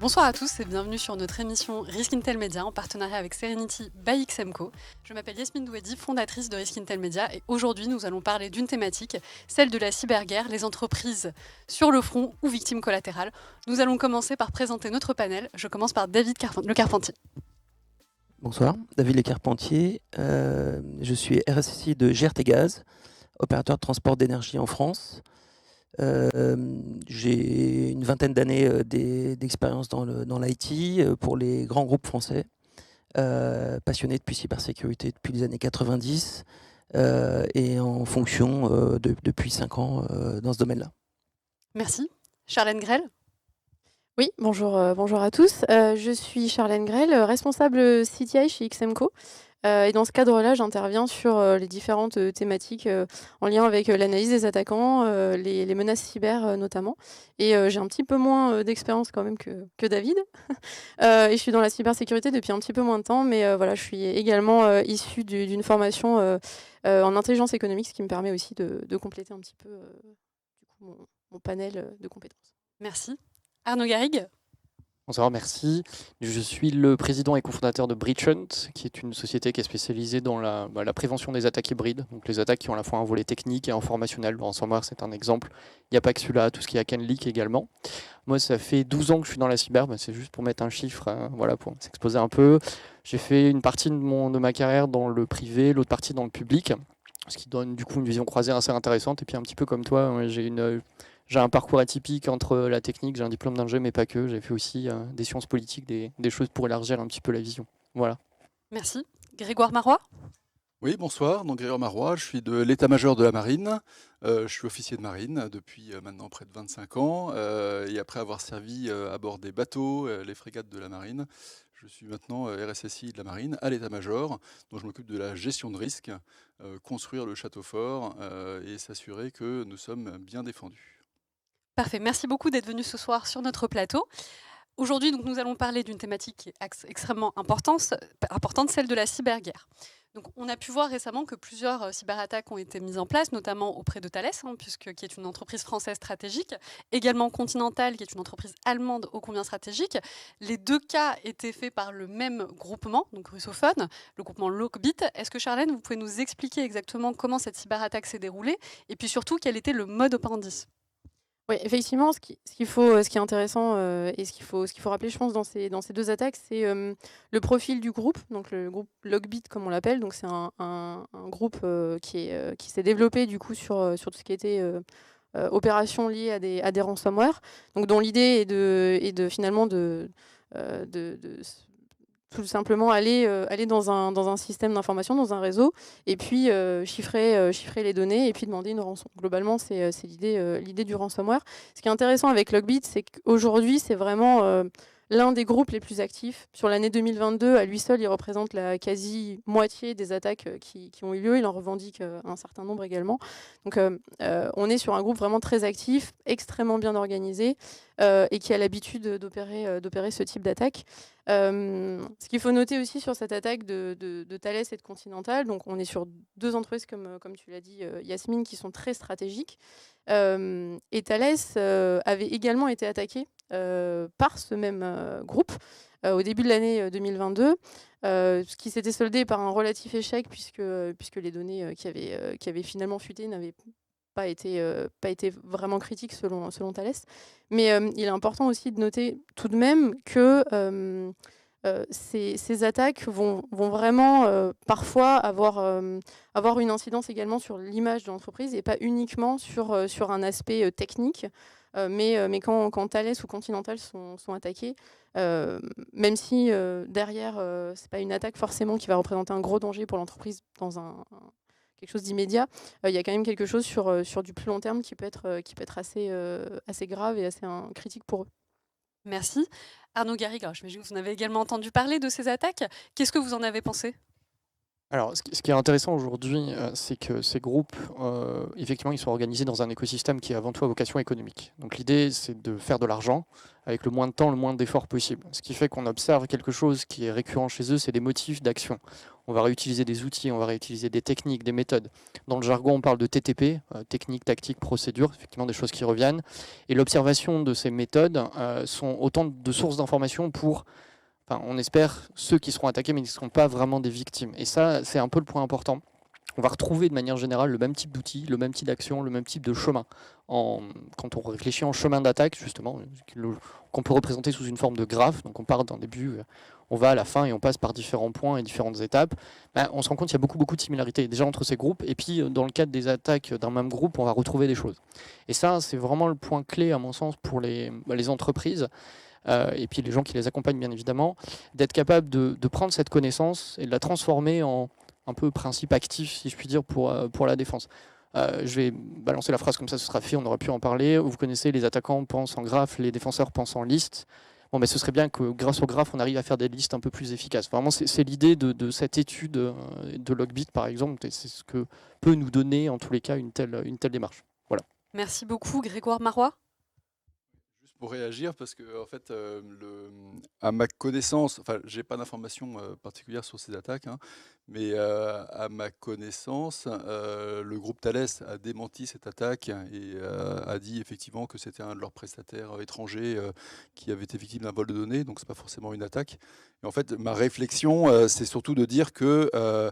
Bonsoir à tous et bienvenue sur notre émission Risk Intel Media en partenariat avec Serenity by XMCO. Je m'appelle Yasmine Douedi, fondatrice de Risk Intel Media et aujourd'hui nous allons parler d'une thématique, celle de la cyberguerre, les entreprises sur le front ou victimes collatérales. Nous allons commencer par présenter notre panel. Je commence par David Le Carpentier. Bonsoir, David Le Carpentier. Je suis RSSI de GRTgaz, opérateur de transport d'énergie en France. J'ai une vingtaine d'années d'expérience dans l'IT pour les grands groupes français. Passionné depuis cybersécurité depuis les années 90 et en fonction depuis 5 ans dans ce domaine-là. Merci. Charlène Grell. Oui, bonjour à tous. Je suis Charlène Grell, responsable CTI chez XMCO. Et dans ce cadre-là, j'interviens sur les différentes thématiques en lien avec l'analyse des attaquants, les menaces cyber notamment. Et j'ai un petit peu moins d'expérience quand même que David. Et je suis dans la cybersécurité depuis un petit peu moins de temps, mais voilà, je suis également issue d'une formation en intelligence économique, ce qui me permet aussi de compléter un petit peu du coup, mon panel de compétences. Merci. Arnaud Garrigue. Bonsoir, merci. Je suis le président et cofondateur de Breachhunt, qui est une société qui est spécialisée dans la prévention des attaques hybrides, donc les attaques qui ont à la fois un volet technique et informationnel. Le ransomware, c'est un exemple. Il n'y a pas que celui-là, tout ce qui est hack and leak également. Moi, ça fait 12 ans que je suis dans la cyber, c'est juste pour mettre un chiffre, voilà, pour s'exposer un peu. J'ai fait une partie de ma carrière dans le privé, l'autre partie dans le public, ce qui donne du coup une vision croisée assez intéressante. Et puis un petit peu comme toi, j'ai un parcours atypique entre la technique, j'ai un diplôme d'ingé, mais pas que. J'ai fait aussi des sciences politiques, des choses pour élargir un petit peu la vision. Voilà. Merci. Grégoire Marois. Oui, bonsoir. Donc Grégoire Marois, je suis de l'état-major de la marine. Je suis officier de marine depuis maintenant près de 25 ans. Et après avoir servi à bord des bateaux, les frégates de la marine, je suis maintenant RSSI de la marine à l'état-major. Donc je m'occupe de la gestion de risque, construire le château fort et s'assurer que nous sommes bien défendus. Parfait, merci beaucoup d'être venu ce soir sur notre plateau. Aujourd'hui, donc, nous allons parler d'une thématique qui est extrêmement importante, celle de la cyberguerre. Donc, on a pu voir récemment que plusieurs cyberattaques ont été mises en place, notamment auprès de Thales, qui est une entreprise française stratégique, également Continental, qui est une entreprise allemande ô combien stratégique. Les deux cas étaient faits par le même groupement, donc russophone, le groupement Lockbit. Est-ce que Charlène, vous pouvez nous expliquer exactement comment cette cyberattaque s'est déroulée et puis surtout quel était le mode operandi ? Oui, effectivement, ce qui est intéressant et ce qu'il faut rappeler, je pense, dans ces deux attaques, c'est le profil du groupe, donc le groupe Lockbit, comme on l'appelle. Donc c'est un groupe qui s'est développé du coup sur tout ce qui était opérations liées à des ransomware, donc dont l'idée est de finalement tout simplement aller dans un système d'information, dans un réseau, et puis chiffrer les données et puis demander une rançon. Globalement, c'est l'idée du ransomware. Ce qui est intéressant avec Lockbit, c'est qu'aujourd'hui, c'est vraiment l'un des groupes les plus actifs. Sur l'année 2022, à lui seul, il représente la quasi-moitié des attaques qui ont eu lieu. Il en revendique un certain nombre également. Donc on est sur un groupe vraiment très actif, extrêmement bien organisé et qui a l'habitude d'opérer ce type d'attaque. Ce qu'il faut noter aussi sur cette attaque de Thales et de Continental, donc on est sur deux entreprises, comme tu l'as dit Yasmine, qui sont très stratégiques. Et Thales avait également été attaqué par ce même groupe au début de l'année 2022, ce qui s'était soldé par un relatif échec puisque les données qui avaient finalement fuité n'avaient pas été vraiment critiques selon Thales. Mais il est important aussi de noter tout de même que ces attaques vont vraiment parfois avoir une incidence également sur l'image de l'entreprise et pas uniquement sur un aspect technique. Mais quand Thales ou Continental sont attaqués, même si derrière, c'est pas une attaque forcément qui va représenter un gros danger pour l'entreprise dans quelque chose d'immédiat, il y a quand même quelque chose sur du plus long terme qui peut être assez grave et assez critique pour eux. Merci. Arnaud Garrigue, j'imagine que vous en avez également entendu parler de ces attaques. Qu'est-ce que vous en avez pensé ? Alors, ce qui est intéressant aujourd'hui, c'est que ces groupes, effectivement, ils sont organisés dans un écosystème qui est avant tout à vocation économique. Donc l'idée, c'est de faire de l'argent avec le moins de temps, le moins d'efforts possible. Ce qui fait qu'on observe quelque chose qui est récurrent chez eux, c'est des motifs d'action. On va réutiliser des outils, on va réutiliser des techniques, des méthodes. Dans le jargon, on parle de TTP, technique, tactique, procédure, effectivement des choses qui reviennent. Et l'observation de ces méthodes sont autant de sources d'informations pour... Enfin, on espère ceux qui seront attaqués, mais qui ne seront pas vraiment des victimes. Et ça, c'est un peu le point important. On va retrouver de manière générale le même type d'outils, le même type d'action, le même type de chemin. Quand on réfléchit en chemin d'attaque, justement, qu'on peut représenter sous une forme de graphe, donc on part d'un début, on va à la fin et on passe par différents points et différentes étapes, on se rend compte qu'il y a beaucoup de similarités déjà entre ces groupes. Et puis, dans le cadre des attaques d'un même groupe, on va retrouver des choses. Et ça, c'est vraiment le point clé, à mon sens, pour les entreprises. Et puis les gens qui les accompagnent bien évidemment, d'être capable de prendre cette connaissance et de la transformer en un peu principe actif, si je puis dire, pour la défense. Je vais balancer la phrase comme ça, ce sera fait, on aurait pu en parler. Vous connaissez, les attaquants pensent en graphe, les défenseurs pensent en liste. Bon, mais ce serait bien que grâce au graphe, on arrive à faire des listes un peu plus efficaces. Vraiment, c'est l'idée de cette étude de Logbit, par exemple, et c'est ce que peut nous donner, en tous les cas, une telle démarche. Voilà. Merci beaucoup, Grégoire Marois. Juste pour réagir, parce que en fait, à ma connaissance, enfin, j'ai pas d'informations particulières sur ces attaques, hein, mais à ma connaissance, le groupe Thales a démenti cette attaque et a dit effectivement que c'était un de leurs prestataires étrangers qui avait été victime d'un vol de données, donc c'est pas forcément une attaque. Et en fait, ma réflexion, c'est surtout de dire que euh,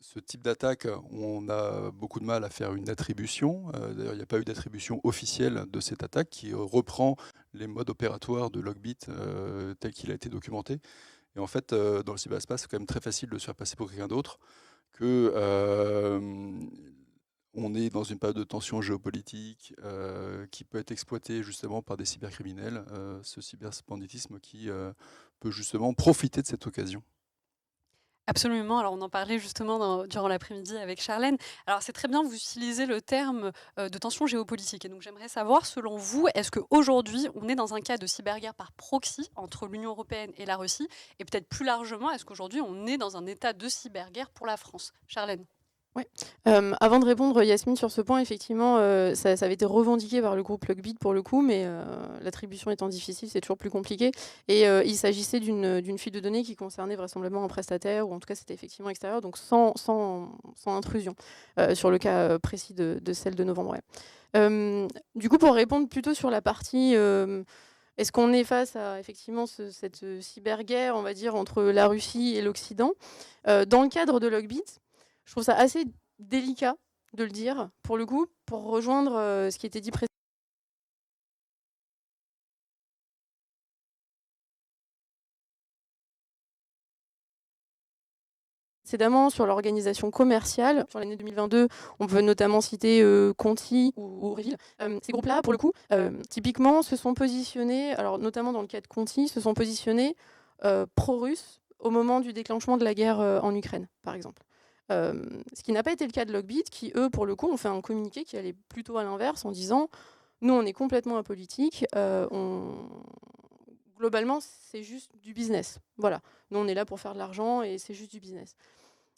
ce type d'attaque, on a beaucoup de mal à faire une attribution. D'ailleurs, il n'y a pas eu d'attribution officielle de cette attaque qui reprend les modes opératoires de Logbit tel qu'il a été documenté. Et en fait, dans le cyberespace, c'est quand même très facile de se faire passer pour quelqu'un d'autre, que on est dans une période de tension géopolitique qui peut être exploitée justement par des cybercriminels, ce cyberbanditisme qui peut justement profiter de cette occasion. Absolument. Alors, on en parlait justement durant l'après-midi avec Charlène. Alors, c'est très bien, vous utilisez le terme de tension géopolitique. Et donc, j'aimerais savoir, selon vous, est-ce qu'aujourd'hui, on est dans un cas de cyberguerre par proxy entre l'Union européenne et la Russie? Et peut-être plus largement, est-ce qu'aujourd'hui, on est dans un état de cyberguerre pour la France? Charlène? Ouais. Avant de répondre, Yasmine, sur ce point, effectivement, ça avait été revendiqué par le groupe Logbit pour le coup, mais l'attribution étant difficile, c'est toujours plus compliqué. Et il s'agissait d'une fuite de données qui concernait vraisemblablement un prestataire, ou en tout cas c'était effectivement extérieur, donc sans intrusion, sur le cas précis de celle de novembre. Ouais. Du coup, pour répondre plutôt sur la partie... est-ce qu'on est face à effectivement cette cyberguerre, on va dire, entre la Russie et l'Occident? Dans le cadre de Logbit, je trouve ça assez délicat de le dire, pour le coup, pour rejoindre ce qui était dit précédemment sur l'organisation commerciale. Sur l'année 2022, on peut notamment citer Conti ou Reville. Ces groupes-là, pour le coup, typiquement, se sont positionnés, alors notamment dans le cas de Conti, se sont positionnés pro-russes au moment du déclenchement de la guerre en Ukraine, par exemple. Ce qui n'a pas été le cas de Logbit, qui, eux, pour le coup, ont fait un communiqué qui allait plutôt à l'inverse en disant « Nous, on est complètement apolitique, globalement, c'est juste du business. Voilà. Nous, on est là pour faire de l'argent et c'est juste du business. »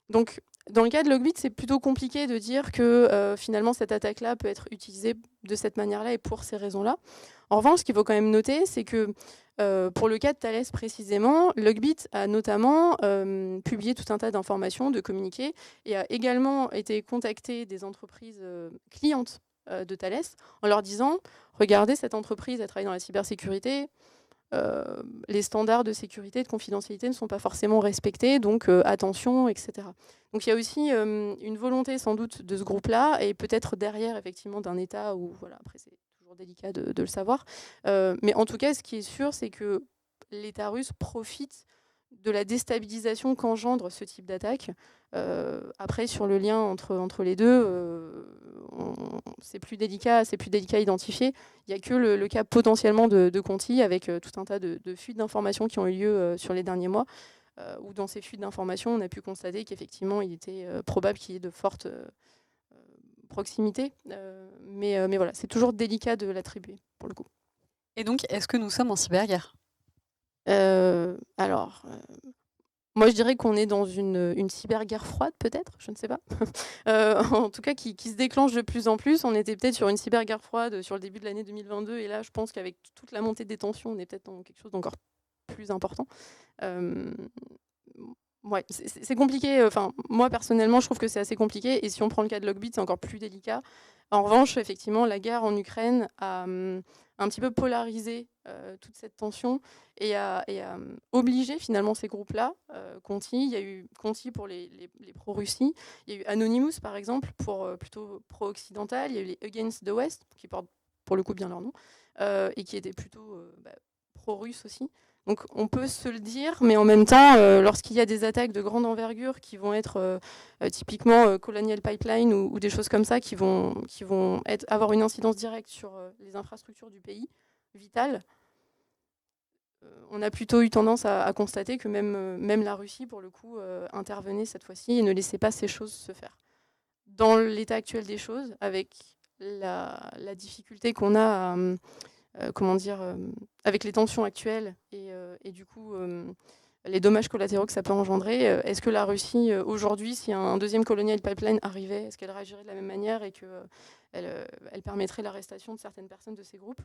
Donc, dans le cas de Logbit, c'est plutôt compliqué de dire que finalement, cette attaque-là peut être utilisée de cette manière-là et pour ces raisons-là. En revanche, ce qu'il faut quand même noter, c'est que pour le cas de Thales précisément, Logbit a notamment publié tout un tas d'informations, de communiqués, et a également été contacté des entreprises clientes de Thales en leur disant « Regardez, cette entreprise, elle travaille dans la cybersécurité, les standards de sécurité et de confidentialité ne sont pas forcément respectés, donc attention, etc. » Donc il y a aussi une volonté sans doute de ce groupe-là, et peut-être derrière effectivement d'un État où, voilà, après c'est toujours délicat de le savoir. Mais en tout cas, ce qui est sûr, c'est que l'État russe profite de la déstabilisation qu'engendre ce type d'attaque. Après, sur le lien entre les deux, c'est plus délicat à identifier. Il n'y a que le cas potentiellement de Conti, avec tout un tas de fuites d'informations qui ont eu lieu sur les derniers mois, où dans ces fuites d'informations, on a pu constater qu'effectivement, il était probable qu'il y ait de fortes proximités. Mais voilà, c'est toujours délicat de l'attribuer, pour le coup. Et donc, est-ce que nous sommes en cyberguerre? Alors, Moi, je dirais qu'on est dans une cyberguerre froide, peut-être, je ne sais pas. En tout cas, qui se déclenche de plus en plus. On était peut-être sur une cyberguerre froide sur le début de l'année 2022, et là, je pense qu'avec toute la montée des tensions, on est peut-être dans quelque chose d'encore plus important. Ouais, c'est compliqué. Enfin, moi, personnellement, je trouve que c'est assez compliqué. Et si on prend le cas de Logbit, c'est encore plus délicat. En revanche, effectivement, la guerre en Ukraine a un petit peu polarisé toute cette tension et a obligé finalement ces groupes-là. Conti, il y a eu Conti pour les pro-Russie, il y a eu Anonymous par exemple pour plutôt pro-occidental, il y a eu les Against the West qui portent pour le coup bien leur nom et qui étaient plutôt pro-russes aussi. Donc on peut se le dire, mais en même temps, lorsqu'il y a des attaques de grande envergure qui vont être typiquement Colonial Pipeline ou des choses comme ça qui vont avoir une incidence directe sur les infrastructures du pays, vitales, on a plutôt eu tendance à constater que même la Russie, pour le coup, intervenait cette fois-ci et ne laissait pas ces choses se faire. Dans l'état actuel des choses, avec la difficulté qu'on a avec les tensions actuelles et du coup les dommages collatéraux que ça peut engendrer, est-ce que la Russie, aujourd'hui, si un deuxième Colonial Pipeline arrivait, est-ce qu'elle réagirait de la même manière et qu'elle permettrait l'arrestation de certaines personnes de ces groupes ?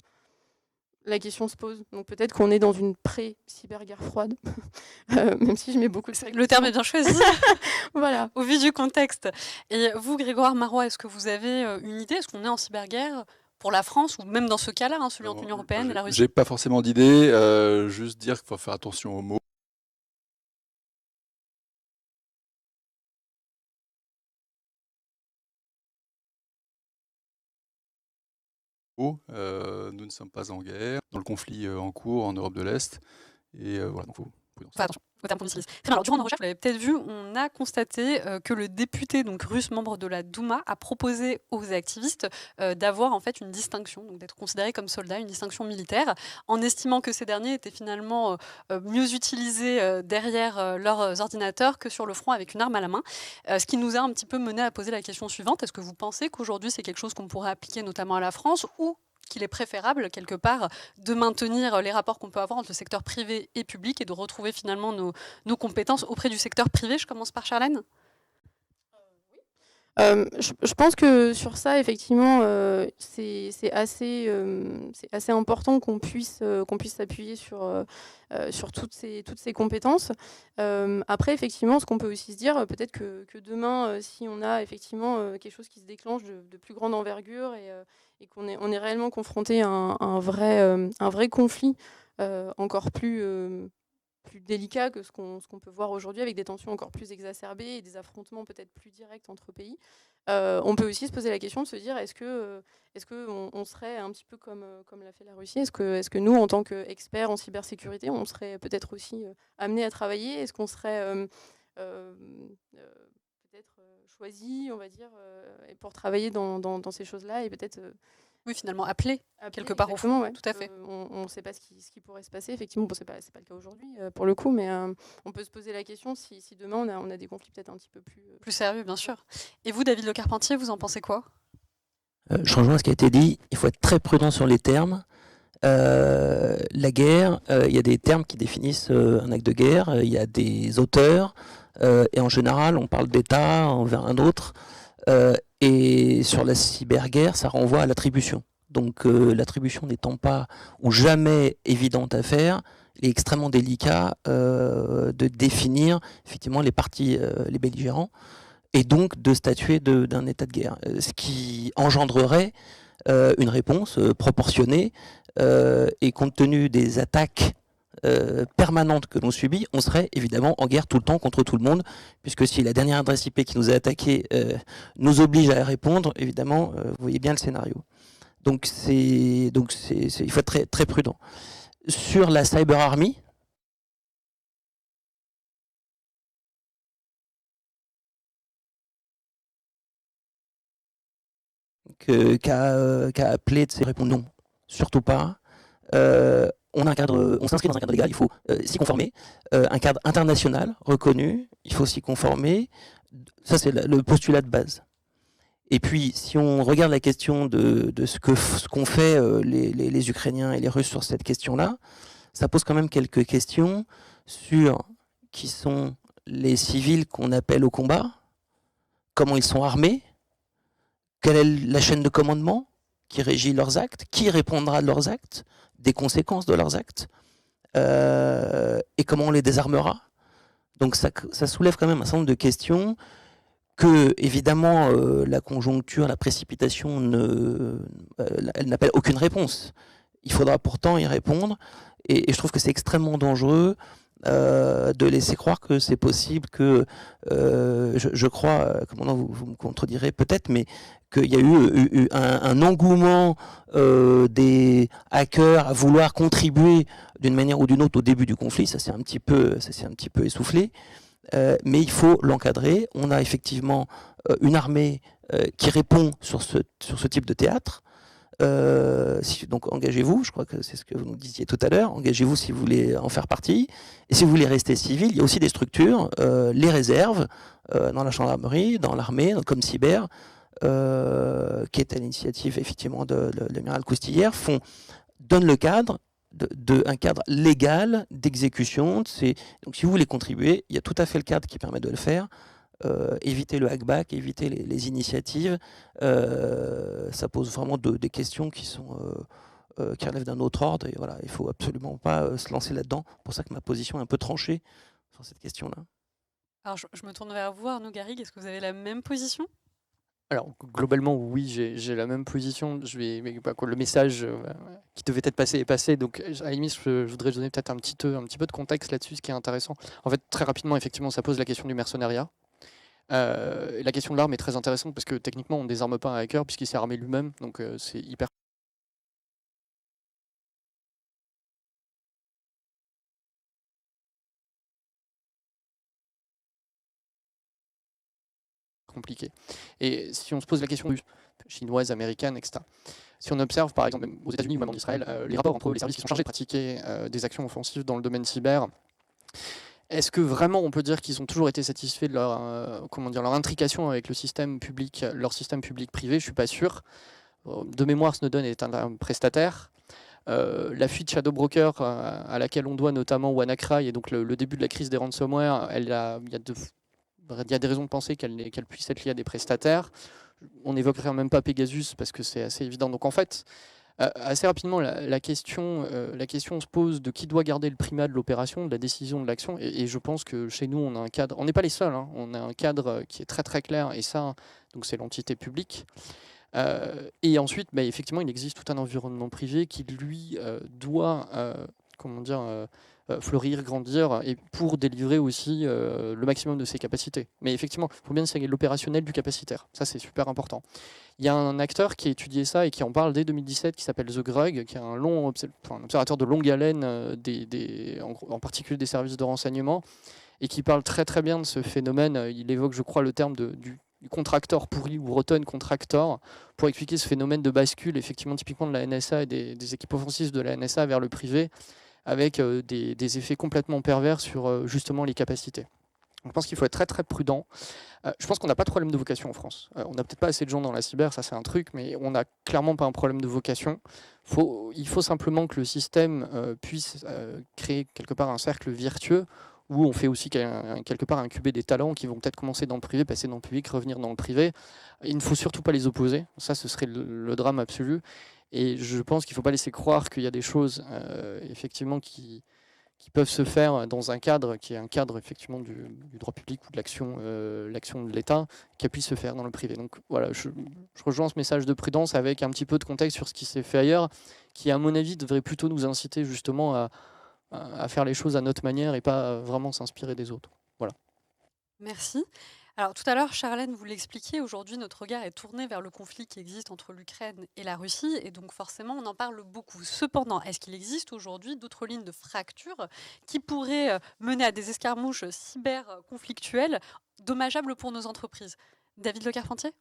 La question se pose. Donc peut-être qu'on est dans une pré-cyberguerre froide, même si je mets beaucoup de... Le terme est bien choisi. Voilà. Au vu du contexte. Et vous, Grégoire Marois, est-ce que vous avez une idée ? Est-ce qu'on est en cyberguerre pour la France, ou même dans ce cas-là, celui entre l'Union européenne et la Russie ? J'ai pas forcément d'idée, juste dire qu'il faut faire attention aux mots. Nous ne sommes pas en guerre, dans le conflit en cours en Europe de l'Est. Et voilà, donc faut Enfin, attention au terme qu'on utilise. Alors, durant nos recherches, vous l'avez peut-être vu, on a constaté que le député donc, russe, membre de la Douma, a proposé aux activistes d'avoir en fait une distinction, donc d'être considérés comme soldats, une distinction militaire, en estimant que ces derniers étaient finalement mieux utilisés derrière leurs ordinateurs que sur le front avec une arme à la main. Ce qui nous a un petit peu mené à poser la question suivante. Est-ce que vous pensez qu'aujourd'hui, c'est quelque chose qu'on pourrait appliquer notamment à la France ou qu'il est préférable, quelque part, de maintenir les rapports qu'on peut avoir entre le secteur privé et public et de retrouver finalement nos compétences auprès du secteur privé. Je commence par Charlène. Je pense que sur ça, effectivement, c'est assez important qu'on puisse s'appuyer sur toutes ces compétences. Après, effectivement, ce qu'on peut aussi se dire, peut-être que demain, si on a effectivement quelque chose qui se déclenche de plus grande envergure et qu'on est réellement confronté à un vrai conflit encore plus délicat que ce qu'on peut voir aujourd'hui, avec des tensions encore plus exacerbées et des affrontements peut-être plus directs entre pays. On peut aussi se poser la question de se dire est-ce qu'on serait un petit peu comme l'a fait la Russie ? Est-ce que nous, en tant qu'experts en cybersécurité, on serait peut-être aussi amenés à travailler ? Est-ce qu'on serait peut-être choisi, on va dire, pour travailler dans ces choses-là et peut-être... Oui, finalement, appelé quelque part au fond. Ouais. Tout à fait. On ne sait pas ce qui pourrait se passer. Effectivement, bon, ce n'est pas le cas aujourd'hui, pour le coup, mais on peut se poser la question si demain, on a des conflits peut-être un petit peu plus sérieux, bien sûr. Et vous, David Le Carpentier, vous en pensez quoi ? Je rejoins ce qui a été dit. Il faut être très prudent sur les termes. La guerre, il y a des termes qui définissent un acte de guerre. Il y a des auteurs. Et en général, on parle d'État envers un autre. Et sur la cyberguerre, ça renvoie à l'attribution. Donc l'attribution n'étant pas ou jamais évidente à faire, il est extrêmement délicat de définir effectivement les parties, les belligérants, et donc de statuer d'un état de guerre. Ce qui engendrerait une réponse proportionnée, et compte tenu des attaques permanente que l'on subit, on serait évidemment en guerre tout le temps contre tout le monde, puisque si la dernière adresse IP qui nous a attaqué nous oblige à répondre, évidemment, vous voyez bien le scénario. Donc il faut être très, très prudent. Sur la Cyber Army, qu'a appelé de ses répondre non, surtout pas. On a un cadre, on s'inscrit dans un cadre légal, il faut s'y conformer. Un cadre international reconnu, il faut s'y conformer. Ça, c'est le postulat de base. Et puis, si on regarde la question de ce qu'ont fait les Ukrainiens et les Russes sur cette question-là, ça pose quand même quelques questions sur qui sont les civils qu'on appelle au combat, comment ils sont armés, quelle est la chaîne de commandement qui régit leurs actes, qui répondra de leurs actes, des conséquences de leurs actes, et comment on les désarmera. Donc ça soulève quand même un certain nombre de questions que, évidemment, la conjoncture, la précipitation, elle n'appelle aucune réponse. Il faudra pourtant y répondre, et je trouve que c'est extrêmement dangereux de laisser croire que c'est possible, que je crois, commandant, vous me contredirez peut-être, mais qu'il y a eu un engouement des hackers à vouloir contribuer d'une manière ou d'une autre au début du conflit. Ça s'est un petit peu essoufflé, mais il faut l'encadrer. On a effectivement une armée qui répond sur ce type de théâtre. Donc engagez-vous, je crois que c'est ce que vous nous disiez tout à l'heure, engagez-vous si vous voulez en faire partie, et si vous voulez rester civil, il y a aussi des structures, les réserves, dans la gendarmerie, dans l'armée, comme Cyber, qui est à l'initiative effectivement de l'amiral Coustillère, donnent le cadre, un cadre légal d'exécution. Donc si vous voulez contribuer, il y a tout à fait le cadre qui permet de le faire. Éviter le hackback, éviter les initiatives, ça pose vraiment des questions qui relèvent d'un autre ordre, et voilà, il ne faut absolument pas se lancer là-dedans. C'est pour ça que ma position est un peu tranchée sur cette question-là. Alors je me tourne vers vous, Arnaud Garrigue, est-ce que vous avez la même position ? Alors, globalement, oui, j'ai la même position. Le message qui devait être passé est passé. Donc, à la limite, je voudrais donner peut-être un petit peu de contexte là-dessus, ce qui est intéressant. En fait, très rapidement, effectivement, ça pose la question du mercenariat. La question de l'arme est très intéressante parce que techniquement, on ne désarme pas un hacker puisqu'il s'est armé lui-même. Donc, c'est hyper compliqué. Et si on se pose la question chinoise, américaine, etc. Si on observe, par exemple, même aux États-Unis ou même en Israël, les rapports entre les services qui sont chargés de pratiquer des actions offensives dans le domaine cyber, est-ce que vraiment on peut dire qu'ils ont toujours été satisfaits de leur intrication avec le système public, leur système public-privé? Je ne suis pas sûr. De mémoire, Snowden est un prestataire. La fuite Shadow Broker, à laquelle on doit notamment WannaCry, et donc le début de la crise des ransomware, il y a des raisons de penser qu'elle puisse être liée à des prestataires. On n'évoquerait même pas Pegasus parce que c'est assez évident. Donc en fait, assez rapidement, la question se pose de qui doit garder le primat de l'opération, de la décision, de l'action. Et je pense que chez nous, on a un cadre. On n'est pas les seuls. Hein, on a un cadre qui est très très clair. Et ça, donc c'est l'entité publique. Et ensuite, effectivement, il existe tout un environnement privé qui lui doit, fleurir, grandir, et pour délivrer aussi le maximum de ses capacités. Mais effectivement, il faut bien distinguer l'opérationnel du capacitaire. Ça, c'est super important. Il y a un acteur qui a étudié ça et qui en parle dès 2017, qui s'appelle The Grug, qui est un observateur de longue haleine, en particulier des services de renseignement, et qui parle très très bien de ce phénomène. Il évoque, je crois, le terme du contractor pourri ou rotten contractor pour expliquer ce phénomène de bascule, effectivement, typiquement de la NSA et des équipes offensives de la NSA vers le privé, avec des effets complètement pervers sur justement les capacités. Je pense qu'il faut être très très prudent. Je pense qu'on n'a pas de problème de vocation en France. On n'a peut-être pas assez de gens dans la cyber, ça c'est un truc, mais on n'a clairement pas un problème de vocation. Il faut simplement que le système puisse créer quelque part un cercle vertueux où on fait aussi quelque part incuber des talents qui vont peut-être commencer dans le privé, passer dans le public, revenir dans le privé. Il ne faut surtout pas les opposer. Ça, ce serait le drame absolu. Et je pense qu'il ne faut pas laisser croire qu'il y a des choses effectivement qui peuvent se faire dans un cadre qui est un cadre effectivement du droit public ou de l'action de l'État, qui puisse se faire dans le privé. Donc voilà, je rejoins ce message de prudence avec un petit peu de contexte sur ce qui s'est fait ailleurs, qui à mon avis devrait plutôt nous inciter justement à faire les choses à notre manière et pas vraiment s'inspirer des autres. Voilà. Merci. Alors tout à l'heure, Charlène, vous l'expliquiez, aujourd'hui notre regard est tourné vers le conflit qui existe entre l'Ukraine et la Russie, et donc forcément on en parle beaucoup. Cependant, est-ce qu'il existe aujourd'hui d'autres lignes de fracture qui pourraient mener à des escarmouches cyber-conflictuelles dommageables pour nos entreprises? David Le Carpentier ?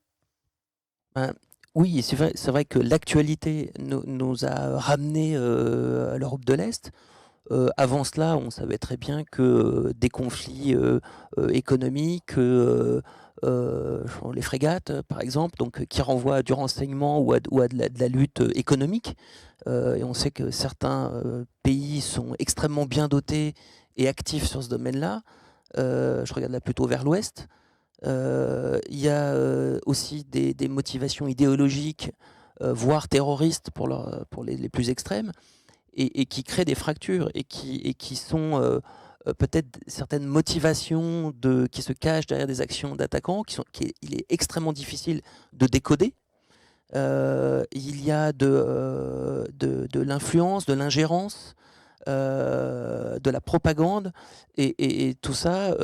Oui, c'est vrai que l'actualité nous a ramenés à l'Europe de l'Est. Avant cela, on savait très bien que des conflits économiques, les frégates par exemple, donc, qui renvoient à du renseignement ou à de la lutte économique, et on sait que certains pays sont extrêmement bien dotés et actifs sur ce domaine-là. je regarde là plutôt vers l'ouest. Il y a aussi des motivations idéologiques, voire terroristes pour les plus extrêmes, et qui créent des fractures et qui sont peut-être certaines motivations qui se cachent derrière des actions d'attaquants il est extrêmement difficile de décoder. Il y a de l'influence, de l'ingérence, de la propagande, et tout ça,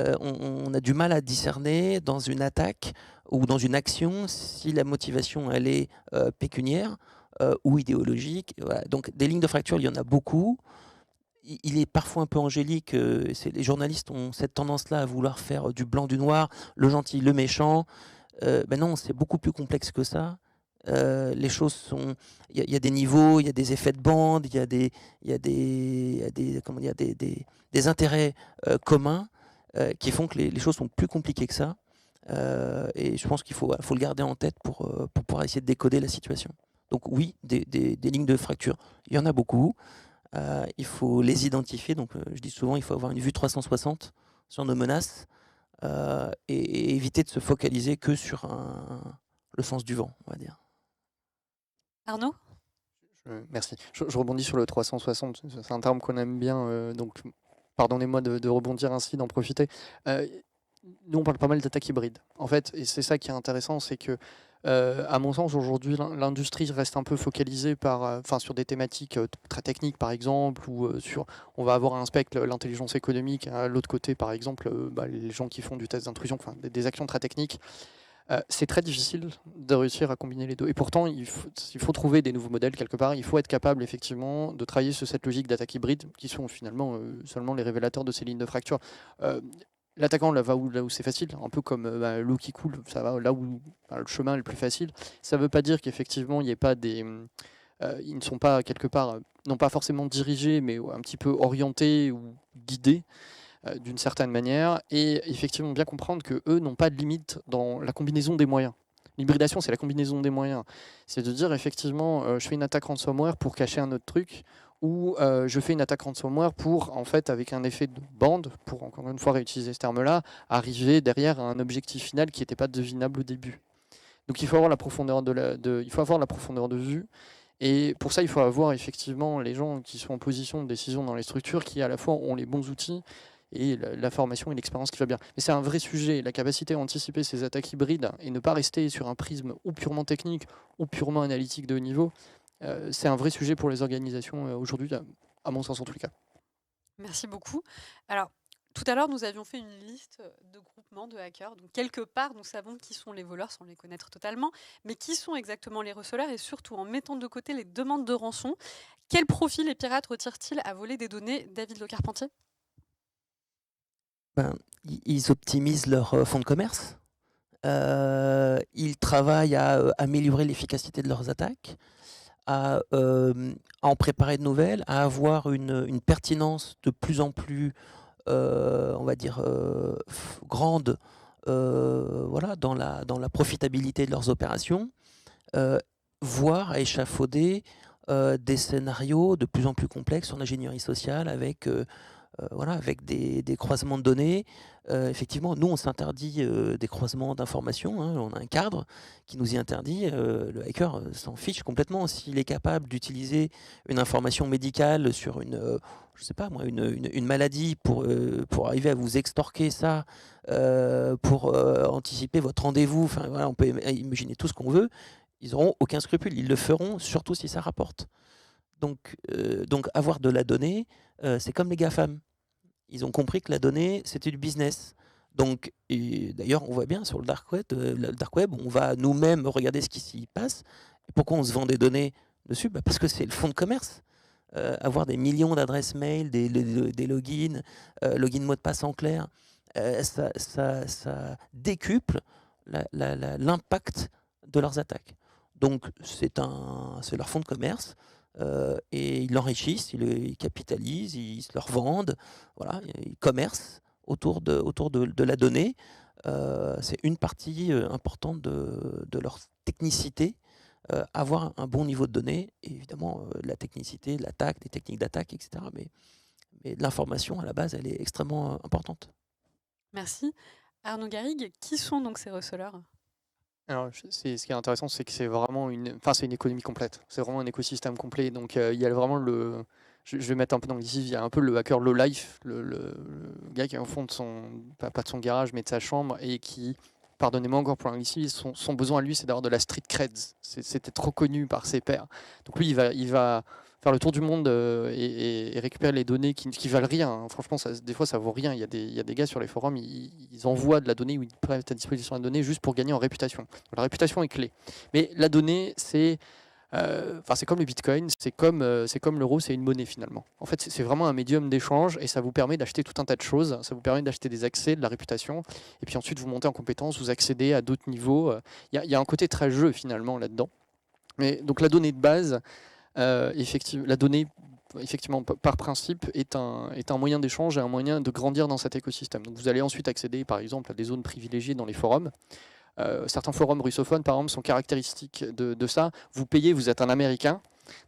on a du mal à discerner dans une attaque ou dans une action si la motivation elle est pécuniaire ou idéologique. Voilà. Donc des lignes de fracture, il y en a beaucoup. Il est parfois un peu angélique. Les journalistes ont cette tendance-là à vouloir faire du blanc, du noir, le gentil, le méchant. Ben non, c'est beaucoup plus complexe que ça. Les choses sont. Il y a des niveaux, il y a des effets de bande, il y a des intérêts communs qui font que les choses sont plus compliquées que ça. Et je pense qu'il faut le garder en tête pour pouvoir essayer de décoder la situation. Donc oui, des lignes de fracture, il y en a beaucoup. Il faut les identifier. Donc je dis souvent, il faut avoir une vue 360 sur nos menaces et éviter de se focaliser que sur le sens du vent, on va dire. Arnaud ? Merci. Je rebondis sur le 360. C'est un terme qu'on aime bien, donc pardonnez-moi de rebondir ainsi, d'en profiter. Nous, on parle pas mal d'attaques hybrides. En fait, et c'est ça qui est intéressant, c'est que, à mon sens, aujourd'hui, l'industrie reste un peu focalisée sur des thématiques très techniques, par exemple, ou on va avoir un spectre, l'intelligence économique, à l'autre côté, par exemple, les gens qui font du test d'intrusion, des actions très techniques. C'est très difficile de réussir à combiner les deux. Et pourtant, il faut trouver des nouveaux modèles quelque part. Il faut être capable, effectivement, de travailler sur cette logique d'attaque hybride, qui sont finalement seulement les révélateurs de ces lignes de fracture. L'attaquant là va où c'est facile, un peu comme l'eau qui coule, ça va là où le chemin est le plus facile. Ça ne veut pas dire qu'effectivement il n'y ait pas ils ne sont pas quelque part, non pas forcément dirigés, mais un petit peu orientés ou guidés d'une certaine manière. Et effectivement bien comprendre que eux n'ont pas de limite dans la combinaison des moyens. L'hybridation, c'est la combinaison des moyens. C'est de dire effectivement, je fais une attaque ransomware pour cacher un autre truc, ou je fais une attaque ransomware pour, en fait, avec un effet de bande, pour encore une fois réutiliser ce terme-là, arriver derrière à un objectif final qui n'était pas devinable au début. Donc il faut avoir la profondeur il faut avoir la profondeur de vue. Et pour ça, il faut avoir effectivement les gens qui sont en position de décision dans les structures, qui à la fois ont les bons outils et la formation et l'expérience qui va bien. Mais c'est un vrai sujet, la capacité à anticiper ces attaques hybrides et ne pas rester sur un prisme ou purement technique ou purement analytique de haut niveau. C'est un vrai sujet pour les organisations aujourd'hui, à mon sens en tous les cas. Merci beaucoup. Alors, tout à l'heure, nous avions fait une liste de groupements de hackers. Donc, quelque part, nous savons qui sont les voleurs sans les connaître totalement, mais qui sont exactement les receleurs, et surtout en mettant de côté les demandes de rançon. Quel profil les pirates retirent-ils à voler des données, David Le Carpentier ? Ils optimisent leur fonds de commerce. Ils travaillent à améliorer l'efficacité de leurs attaques, à en préparer de nouvelles, à avoir une pertinence de plus en plus, on va dire, grande voilà, dans la profitabilité de leurs opérations, voire à échafauder des scénarios de plus en plus complexes en ingénierie sociale avec des croisements de données. Effectivement, nous, on s'interdit des croisements d'informations. Hein, on a un cadre qui nous y interdit. Le hacker s'en fiche complètement. S'il est capable d'utiliser une information médicale sur une maladie pour arriver à vous extorquer ça, pour anticiper votre rendez-vous, enfin, voilà, on peut imaginer tout ce qu'on veut. Ils n'auront aucun scrupule. Ils le feront, surtout si ça rapporte. Donc avoir de la donnée, c'est comme les GAFAM. Ils ont compris que la donnée, c'était du business. Donc, d'ailleurs, on voit bien sur le dark web, on va nous-mêmes regarder ce qui s'y passe. Et pourquoi on se vend des données dessus ? Parce que c'est le fonds de commerce. Avoir des millions d'adresses mail, des logins, login mot de passe en clair, ça décuple l'impact de leurs attaques. Donc, c'est leur fonds de commerce. Et ils l'enrichissent, ils capitalisent, ils se leur vendent, voilà, ils commercent autour de la donnée. C'est une partie importante de leur technicité, avoir un bon niveau de données, et évidemment la technicité, l'attaque, des techniques d'attaque, etc. mais l'information, à la base, elle est extrêmement importante. Merci. Arnaud Garrigue, qui sont donc ces receleurs? Alors, ce qui est intéressant, c'est que c'est vraiment c'est une économie complète. C'est vraiment un écosystème complet. Donc, il y a vraiment je vais mettre un peu d'anglicisme. Il y a un peu le hacker low life, le gars qui est au fond de pas de son garage, mais de sa chambre et qui, pardonnez-moi encore pour l'anglicisme, son besoin à lui, c'est d'avoir de la street creds. C'était trop connu par ses pairs. Donc, lui, il va faire le tour du monde et récupérer les données qui valent rien. Hein. Franchement, des fois, ça vaut rien. Il y a des gars sur les forums, ils envoient de la donnée ou ils prêtent à disposition la donnée juste pour gagner en réputation. Donc, la réputation est clé. Mais la donnée, c'est comme le Bitcoin, c'est comme l'euro, c'est une monnaie finalement. En fait, c'est vraiment un médium d'échange et ça vous permet d'acheter tout un tas de choses. Ça vous permet d'acheter des accès, de la réputation, et puis ensuite vous montez en compétence, vous accédez à d'autres niveaux. Il y a un côté très jeu finalement là-dedans. Mais donc la donnée de base, la donnée, effectivement, par principe, est un moyen d'échange et un moyen de grandir dans cet écosystème. Donc vous allez ensuite accéder, par exemple, à des zones privilégiées dans les forums. Certains forums russophones, par exemple, sont caractéristiques de ça. Vous payez, vous êtes un Américain.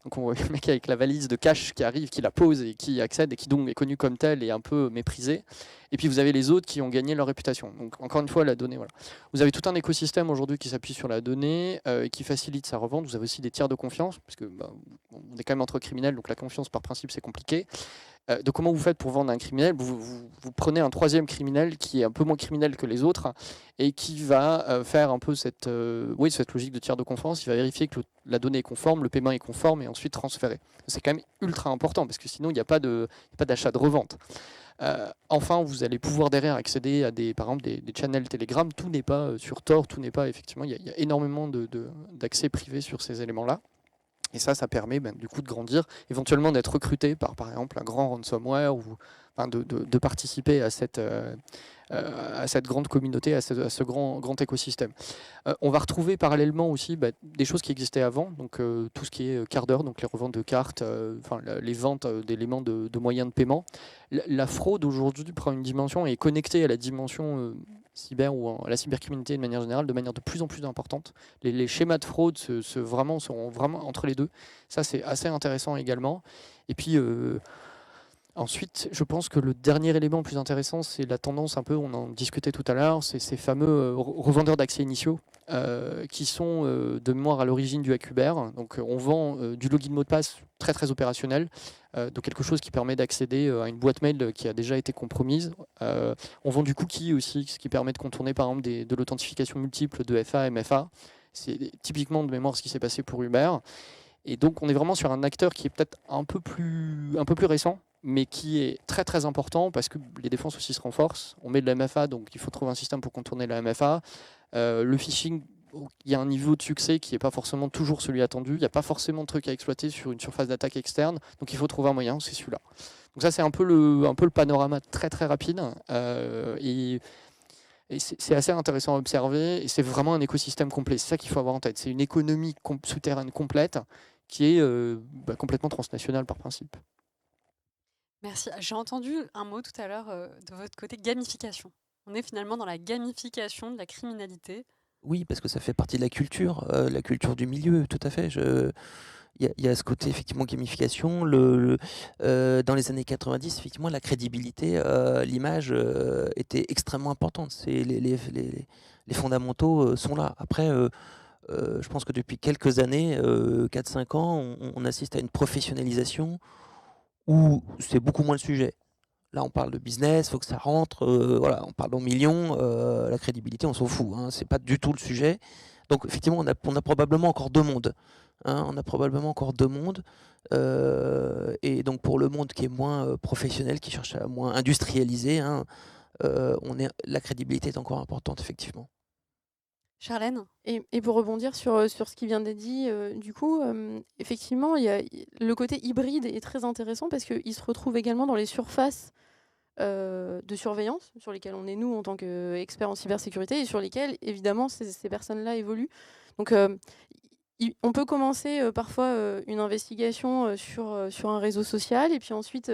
Donc on voit le mec avec la valise de cash qui arrive, qui la pose et qui accède et qui donc est connu comme tel et un peu méprisé. Et puis vous avez les autres qui ont gagné leur réputation. Donc encore une fois, la donnée, voilà. Vous avez tout un écosystème aujourd'hui qui s'appuie sur la donnée et qui facilite sa revente. Vous avez aussi des tiers de confiance, parce que on est quand même entre criminels, donc la confiance par principe c'est compliqué. Donc comment vous faites pour vendre un criminel? Vous prenez un troisième criminel qui est un peu moins criminel que les autres et qui va faire un peu cette logique de tiers de confiance. Il va vérifier que la donnée est conforme, le paiement est conforme et ensuite transférer. C'est quand même ultra important parce que sinon il n'y a pas d'achat de revente. Enfin, vous allez pouvoir derrière accéder à par exemple des channels Telegram. Tout n'est pas sur Tor, tout n'est pas effectivement. Il y a énormément d'accès privé sur ces éléments-là. Et ça permet du coup de grandir, éventuellement d'être recruté par exemple un grand ransomware ou de participer à cette grande communauté, à ce grand écosystème. On va retrouver parallèlement aussi des choses qui existaient avant, donc tout ce qui est cardeur, donc les reventes de cartes, les ventes d'éléments de moyens de paiement. La fraude aujourd'hui prend une dimension et est connectée à la dimension cyber ou à la cybercriminalité de manière générale, de manière de plus en plus importante. Les schémas de fraude seront vraiment entre les deux. Ça, c'est assez intéressant également. Et puis, ensuite, je pense que le dernier élément plus intéressant, c'est la tendance un peu, on en discutait tout à l'heure, c'est ces fameux revendeurs d'accès initiaux qui sont de mémoire à l'origine du Hack-Uber. Donc, on vend du login mot de passe très très opérationnel, donc quelque chose qui permet d'accéder à une boîte mail qui a déjà été compromise. On vend du cookie aussi, ce qui permet de contourner par exemple de l'authentification multiple de FA, MFA. C'est typiquement de mémoire ce qui s'est passé pour Uber. Et donc on est vraiment sur un acteur qui est peut-être un peu plus récent, mais qui est très très important parce que les défenses aussi se renforcent. On met de la MFA, donc il faut trouver un système pour contourner la MFA. Le phishing, il y a un niveau de succès qui n'est pas forcément toujours celui attendu. Il n'y a pas forcément de trucs à exploiter sur une surface d'attaque externe, donc il faut trouver un moyen, c'est celui-là. Donc ça c'est un peu le panorama très très rapide. Et c'est assez intéressant à observer, et c'est vraiment un écosystème complet. C'est ça qu'il faut avoir en tête. C'est une économie souterraine complète qui est complètement transnationale par principe. Merci. J'ai entendu un mot tout à l'heure de votre côté, gamification. On est finalement dans la gamification de la criminalité. Oui, parce que ça fait partie de la culture du milieu, tout à fait. Il y a ce côté effectivement gamification. Dans les années 90, effectivement, la crédibilité, l'image était extrêmement importante. Les fondamentaux sont là. Après, je pense que depuis quelques années, 4-5 ans, on assiste à une professionnalisation où c'est beaucoup moins le sujet. Là, on parle de business, il faut que ça rentre, voilà, on parle en millions, la crédibilité, on s'en fout, hein, c'est pas du tout le sujet. Donc, effectivement, on a probablement encore deux mondes. Hein, on a probablement encore deux mondes. Et donc, pour le monde qui est moins professionnel, qui cherche à moins industrialiser, hein, la crédibilité est encore importante, effectivement. Charlène? Et pour rebondir sur ce qui vient d'être dit, du coup, effectivement, le côté hybride est très intéressant parce qu'il se retrouve également dans les surfaces de surveillance sur lesquelles on est, nous, en tant qu'experts en cybersécurité, et sur lesquelles, évidemment, ces personnes-là évoluent. Donc, on peut commencer parfois une investigation sur un réseau social, et puis ensuite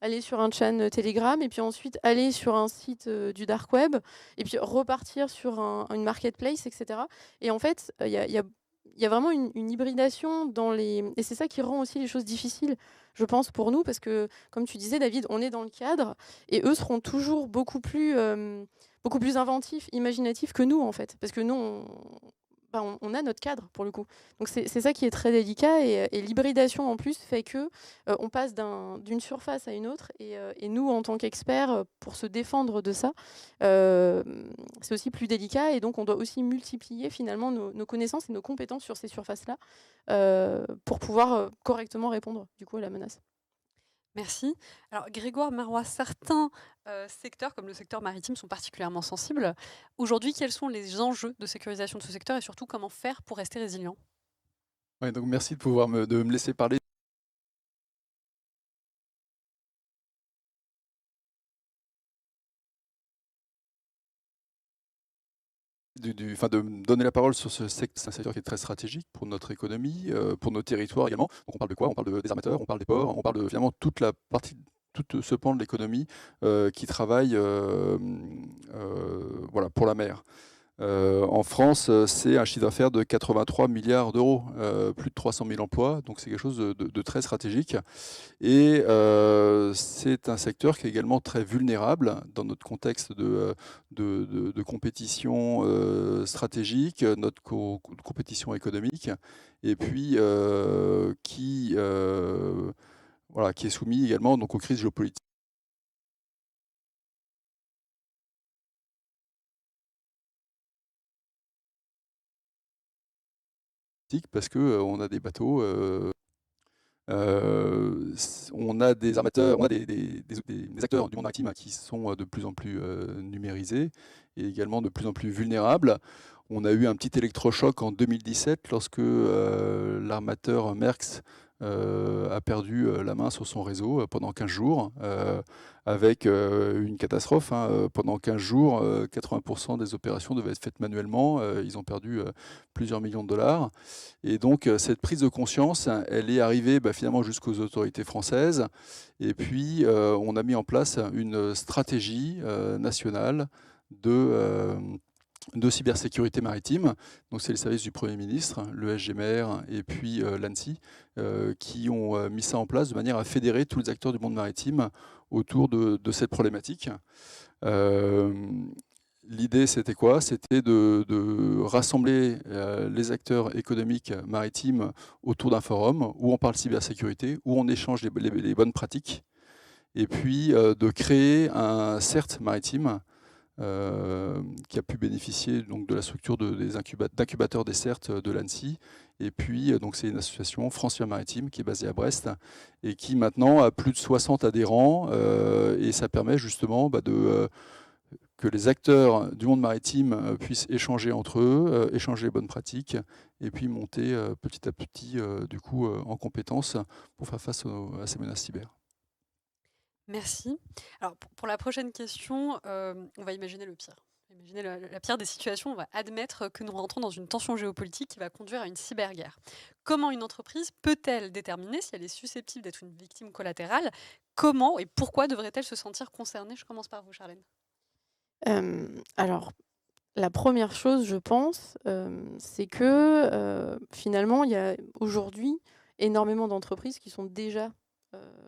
aller sur un channel Telegram, et puis ensuite aller sur un site du dark web, et puis repartir sur une marketplace, etc. Et en fait, il y a y a vraiment une hybridation dans les... Et c'est ça qui rend aussi les choses difficiles, je pense, pour nous, parce que, comme tu disais, David, on est dans le cadre, et eux seront toujours beaucoup plus inventifs, imaginatifs que nous, en fait. Parce que nous, on a notre cadre, pour le coup. Donc c'est ça qui est très délicat, et l'hybridation, en plus, fait que on passe d'une surface à une autre, et nous, en tant qu'experts, pour se défendre de ça, c'est aussi plus délicat, et donc on doit aussi multiplier, finalement, nos connaissances et nos compétences sur ces surfaces-là, pour pouvoir correctement répondre, du coup, à la menace. Merci. Alors, Grégoire Marois, certains secteurs, comme le secteur maritime, sont particulièrement sensibles. Aujourd'hui, quels sont les enjeux de sécurisation de ce secteur et surtout comment faire pour rester résilient? Ouais, donc merci de me laisser parler de me donner la parole sur c'est un secteur qui est très stratégique pour notre économie, pour nos territoires également. Donc on parle de quoi? On parle des armateurs, on parle des ports, on parle de finalement toute la partie, tout ce pan de l'économie qui travaille voilà, pour la mer. En France, c'est un chiffre d'affaires de 83 milliards d'euros, plus de 300 000 emplois, donc c'est quelque chose de très stratégique. Et c'est un secteur qui est également très vulnérable dans notre contexte de compétition stratégique, notre compétition économique, et puis voilà, qui est soumis également donc, aux crises géopolitiques. Parce qu'on a des bateaux, on a des armateurs, on a des acteurs du monde maritime qui sont de plus en plus numérisés et également de plus en plus vulnérables. On a eu un petit électrochoc en 2017 lorsque l'armateur Maersk a perdu la main sur son réseau pendant 15 jours, avec une catastrophe. Pendant 15 jours, 80% des opérations devaient être faites manuellement. Ils ont perdu plusieurs millions de dollars. Et donc, cette prise de conscience, elle est arrivée finalement jusqu'aux autorités françaises. Et puis, on a mis en place une stratégie nationale de cybersécurité maritime. Donc c'est le service du Premier ministre, le SGMR et puis l'ANSSI qui ont mis ça en place de manière à fédérer tous les acteurs du monde maritime autour de cette problématique. L'idée, c'était quoi? C'était de rassembler les acteurs économiques maritimes autour d'un forum où on parle cybersécurité, où on échange les bonnes pratiques, et puis de créer un CERT maritime qui a pu bénéficier donc, de la structure d'incubateurs des CERT de l'ANSSI. Et puis, donc, c'est une association France Maritime qui est basée à Brest et qui maintenant a plus de 60 adhérents. Et ça permet justement que les acteurs du monde maritime puissent échanger entre eux, échanger les bonnes pratiques et puis monter petit à petit du coup, en compétences pour faire face à ces menaces cyber. Merci. Alors, pour la prochaine question, on va imaginer le pire. Imaginer la pire des situations, on va admettre que nous rentrons dans une tension géopolitique qui va conduire à une cyberguerre. Comment une entreprise peut-elle déterminer si elle est susceptible d'être une victime collatérale? Comment et pourquoi devrait-elle se sentir concernée? Je commence par vous, Charlène. Alors, la première chose, je pense, c'est que finalement, il y a aujourd'hui énormément d'entreprises qui sont déjà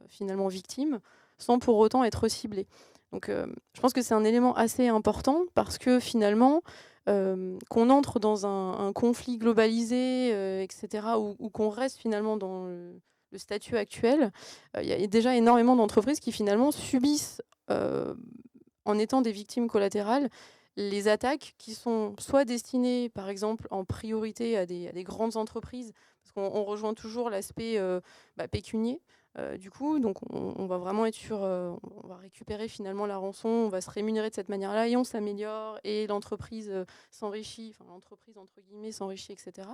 finalement victimes, sans pour autant être ciblées. Donc, je pense que c'est un élément assez important parce que finalement, qu'on entre dans un conflit globalisé, etc., ou qu'on reste finalement dans le statut actuel, il y a déjà énormément d'entreprises qui finalement subissent, en étant des victimes collatérales, les attaques qui sont soit destinées, par exemple, en priorité à des grandes entreprises, parce qu'on rejoint toujours l'aspect pécunier, du coup, donc on va vraiment être sur, on va récupérer finalement la rançon, on va se rémunérer de cette manière-là, et on s'améliore, et l'entreprise s'enrichit, enfin l'entreprise entre guillemets s'enrichit, etc.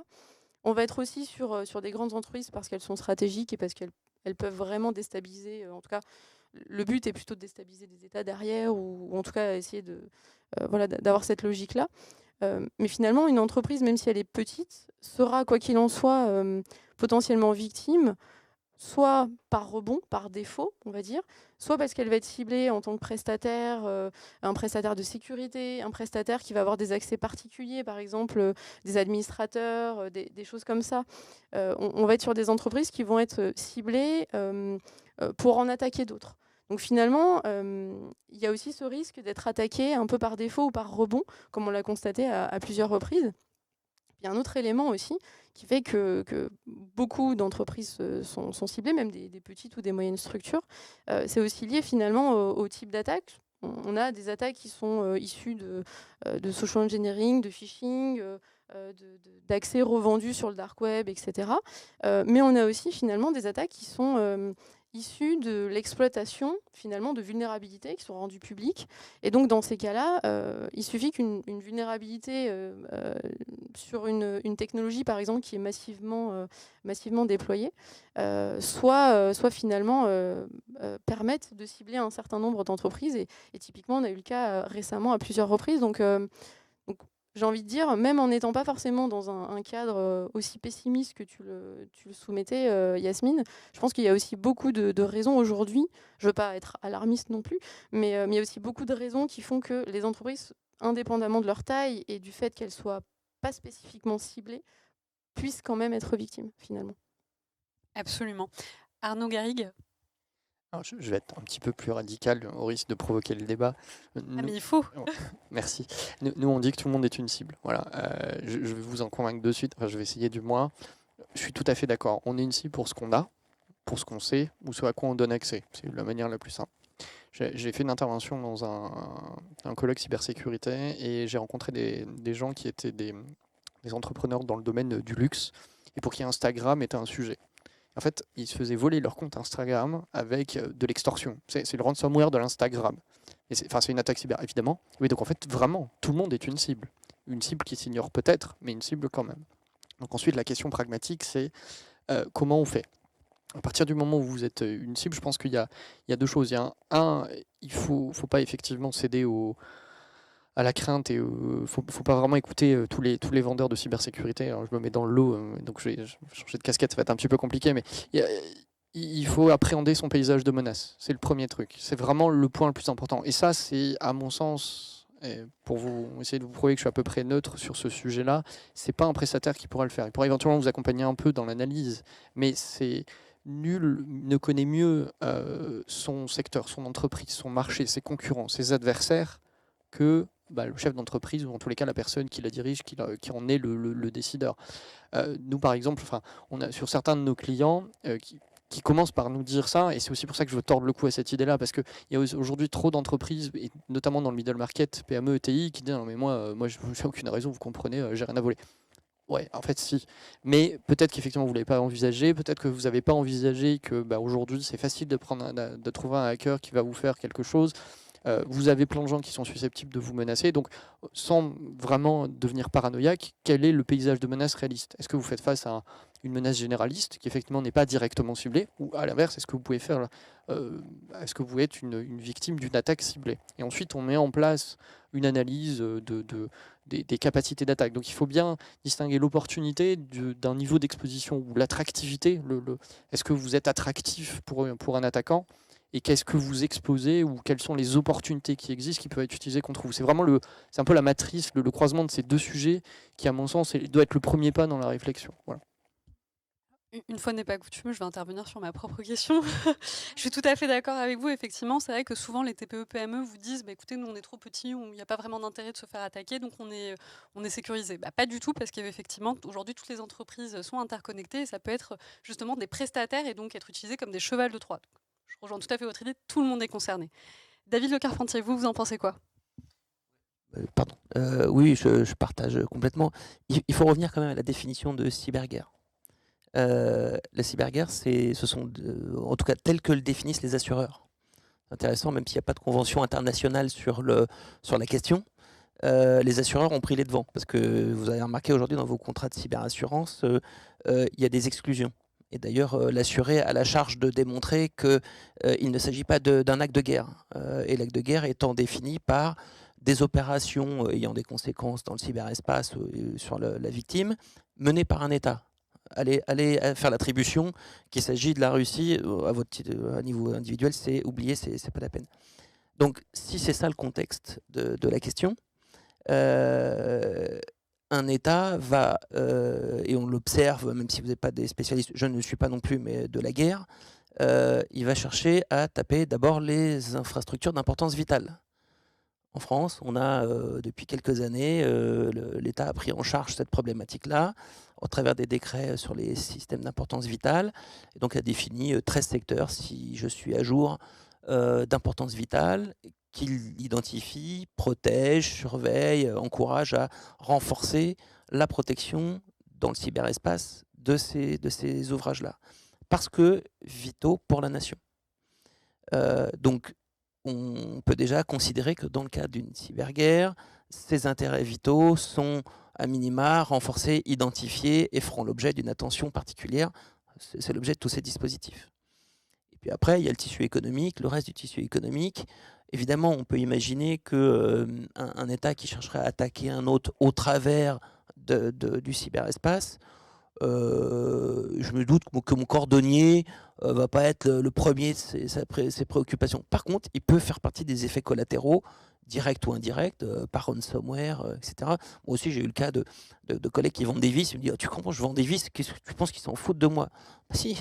On va être aussi sur des grandes entreprises parce qu'elles sont stratégiques et parce qu'elles peuvent vraiment déstabiliser, en tout cas, le but est plutôt de déstabiliser des États derrière, ou en tout cas essayer d'avoir cette logique-là. Mais finalement, une entreprise, même si elle est petite, sera, quoi qu'il en soit, potentiellement victime soit par rebond, par défaut, on va dire, soit parce qu'elle va être ciblée en tant que prestataire, un prestataire de sécurité, un prestataire qui va avoir des accès particuliers, par exemple des administrateurs, des choses comme ça. On va être sur des entreprises qui vont être ciblées pour en attaquer d'autres. Donc finalement, il y a aussi ce risque d'être attaqué un peu par défaut ou par rebond, comme on l'a constaté à plusieurs reprises. Il y a un autre élément aussi qui fait que beaucoup d'entreprises sont ciblées, même des petites ou des moyennes structures. C'est aussi lié finalement au type d'attaque. On a des attaques qui sont issues de social engineering, de phishing, d'accès revendus sur le dark web, etc. Mais on a aussi finalement des attaques qui sont issues de l'exploitation finalement de vulnérabilités qui sont rendues publiques. Et donc dans ces cas-là, il suffit qu'une vulnérabilité sur une technologie par exemple qui est massivement déployée soit finalement permettent de cibler un certain nombre d'entreprises. Et typiquement, on a eu le cas récemment à plusieurs reprises. Donc j'ai envie de dire, même en n'étant pas forcément dans un cadre aussi pessimiste que tu le soumettais, Yasmine, je pense qu'il y a aussi beaucoup de raisons aujourd'hui, je ne veux pas être alarmiste non plus, mais il y a aussi beaucoup de raisons qui font que les entreprises, indépendamment de leur taille et du fait qu'elles ne soient pas spécifiquement ciblées, puissent quand même être victimes, finalement. Absolument. Arnaud Garrigue. Alors, je vais être un petit peu plus radical au risque de provoquer le débat. Mais il faut. Merci. Nous, on dit que tout le monde est une cible. Voilà. Je vais vous en convaincre de suite. Enfin, je vais essayer du moins. Je suis tout à fait d'accord. On est une cible pour ce qu'on a, pour ce qu'on sait, ou ce à quoi on donne accès. C'est la manière la plus simple. J'ai fait une intervention dans un colloque cybersécurité et j'ai rencontré des gens qui étaient des entrepreneurs dans le domaine du luxe et pour qui Instagram était un sujet. En fait, ils se faisaient voler leur compte Instagram avec de l'extorsion. C'est le ransomware de l'Instagram. C'est une attaque cyber, évidemment. Oui, donc en fait, vraiment, tout le monde est une cible. Une cible qui s'ignore peut-être, mais une cible quand même. Donc ensuite, la question pragmatique, c'est comment on fait ? À partir du moment où vous êtes une cible, je pense qu'il y a deux choses. Il y a il faut pas effectivement céder à la crainte et faut pas vraiment écouter tous les vendeurs de cybersécurité. Alors je me mets dans le lot, donc je vais changer de casquette, ça va être un petit peu compliqué, mais il faut appréhender son paysage de menaces. C'est le premier truc. C'est vraiment le point le plus important. Et ça, c'est à mon sens, pour vous essayer de vous prouver que je suis à peu près neutre sur ce sujet-là, c'est pas un prestataire qui pourra le faire. Il pourra éventuellement vous accompagner un peu dans l'analyse, mais nul ne connaît mieux son secteur, son entreprise, son marché, ses concurrents, ses adversaires que le chef d'entreprise ou en tous les cas la personne qui la dirige, qui en est le décideur. Nous par exemple, on a sur certains de nos clients qui commencent par nous dire ça, et c'est aussi pour ça que je veux tordre le cou à cette idée-là, parce qu'il y a aujourd'hui trop d'entreprises, et notamment dans le middle market, PME, ETI, qui disent non mais moi je n'ai aucune raison, vous comprenez, j'ai rien à voler. Ouais, en fait, si. Mais peut-être qu'effectivement, vous ne l'avez pas envisagé. Peut-être que vous n'avez pas envisagé que aujourd'hui, c'est facile de trouver un hacker qui va vous faire quelque chose. Vous avez plein de gens qui sont susceptibles de vous menacer. Donc, sans vraiment devenir paranoïaque, quel est le paysage de menaces réaliste ? Est-ce que vous faites face à une menace généraliste qui, effectivement, n'est pas directement ciblée ? Ou à l'inverse, est-ce que vous pouvez est-ce que vous êtes une victime d'une attaque ciblée ? Et ensuite, on met en place une analyse des capacités d'attaque. Donc il faut bien distinguer l'opportunité d'un niveau d'exposition ou l'attractivité. Est-ce que vous êtes attractif pour un attaquant ? Et qu'est-ce que vous exposez ou quelles sont les opportunités qui existent qui peuvent être utilisées contre vous ? C'est vraiment c'est un peu la matrice, le croisement de ces deux sujets qui, à mon sens, doit être le premier pas dans la réflexion. Voilà. Une fois n'est pas coutume, je vais intervenir sur ma propre question. Je suis tout à fait d'accord avec vous. Effectivement, c'est vrai que souvent les TPE-PME vous disent écoutez, nous on est trop petits, il n'y a pas vraiment d'intérêt de se faire attaquer, donc on est sécurisé. Pas du tout, parce qu'effectivement, aujourd'hui, toutes les entreprises sont interconnectées et ça peut être justement des prestataires et donc être utilisé comme des chevals de Troie. Donc, je rejoins tout à fait votre idée, tout le monde est concerné. David Le Carpentier, vous en pensez quoi ? Pardon. Oui, je partage complètement. Il faut revenir quand même à la définition de cyberguerre. La cyberguerre, ce sont en tout cas tels que le définissent les assureurs. C'est intéressant, même s'il n'y a pas de convention internationale sur la question, les assureurs ont pris les devants. Parce que vous avez remarqué aujourd'hui dans vos contrats de cyberassurance, il y a des exclusions. Et d'ailleurs, l'assuré a la charge de démontrer qu'il ne s'agit pas d'un acte de guerre. Et l'acte de guerre étant défini par des opérations ayant des conséquences dans le cyberespace sur la victime, menées par un État. allez faire l'attribution qu'il s'agit de la Russie à niveau individuel, c'est oublié, c'est pas la peine. Donc, si c'est ça le contexte de la question, un État va, et on l'observe, même si vous n'êtes pas des spécialistes, je ne le suis pas non plus, mais de la guerre, il va chercher à taper d'abord les infrastructures d'importance vitale. En France, on a depuis quelques années, l'État a pris en charge cette problématique-là au travers des décrets sur les systèmes d'importance vitale, et donc a défini 13 secteurs, si je suis à jour, d'importance vitale, qu'il identifie, protège, surveille, encourage à renforcer la protection dans le cyberespace de ces ouvrages-là, parce que vitaux pour la nation. Donc, on peut déjà considérer que dans le cadre d'une cyberguerre, ces intérêts vitaux sont à minima renforcés, identifiés et feront l'objet d'une attention particulière. C'est l'objet de tous ces dispositifs. Et puis après, il y a le tissu économique, le reste du tissu économique. Évidemment, on peut imaginer qu'un État qui chercherait à attaquer un autre au travers du cyberespace, je me doute que mon cordonnier va pas être le premier de ses préoccupations. Par contre, il peut faire partie des effets collatéraux, directs ou indirects, par ransomware, etc. Moi aussi, j'ai eu le cas de collègues qui vendent des vis. Ils me disent, tu comprends, je vends des vis, qu'est-ce que tu penses qu'ils s'en foutent de moi? Bah, si,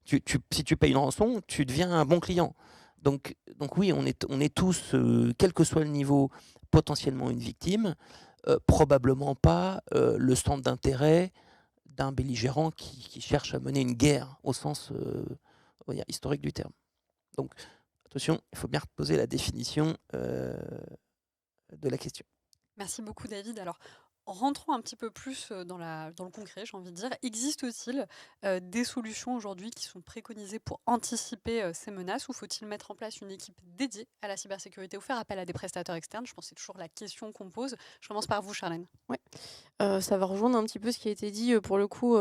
si tu payes une rançon, tu deviens un bon client. Donc oui, on est tous, quel que soit le niveau, potentiellement une victime, probablement pas le centre d'intérêt d'un belligérant qui cherche à mener une guerre au sens on va dire, historique du terme. Donc attention, il faut bien reposer la définition de la question. Merci beaucoup David. Alors, rentrons un petit peu plus dans le concret, j'ai envie de dire. Existe-t-il des solutions aujourd'hui qui sont préconisées pour anticiper ces menaces, ou faut-il mettre en place une équipe dédiée à la cybersécurité ou faire appel à des prestataires externes? Je pense que c'est toujours la question qu'on pose. Je commence par vous, Charlène. Ouais. Ça va rejoindre un petit peu ce qui a été dit pour le coup,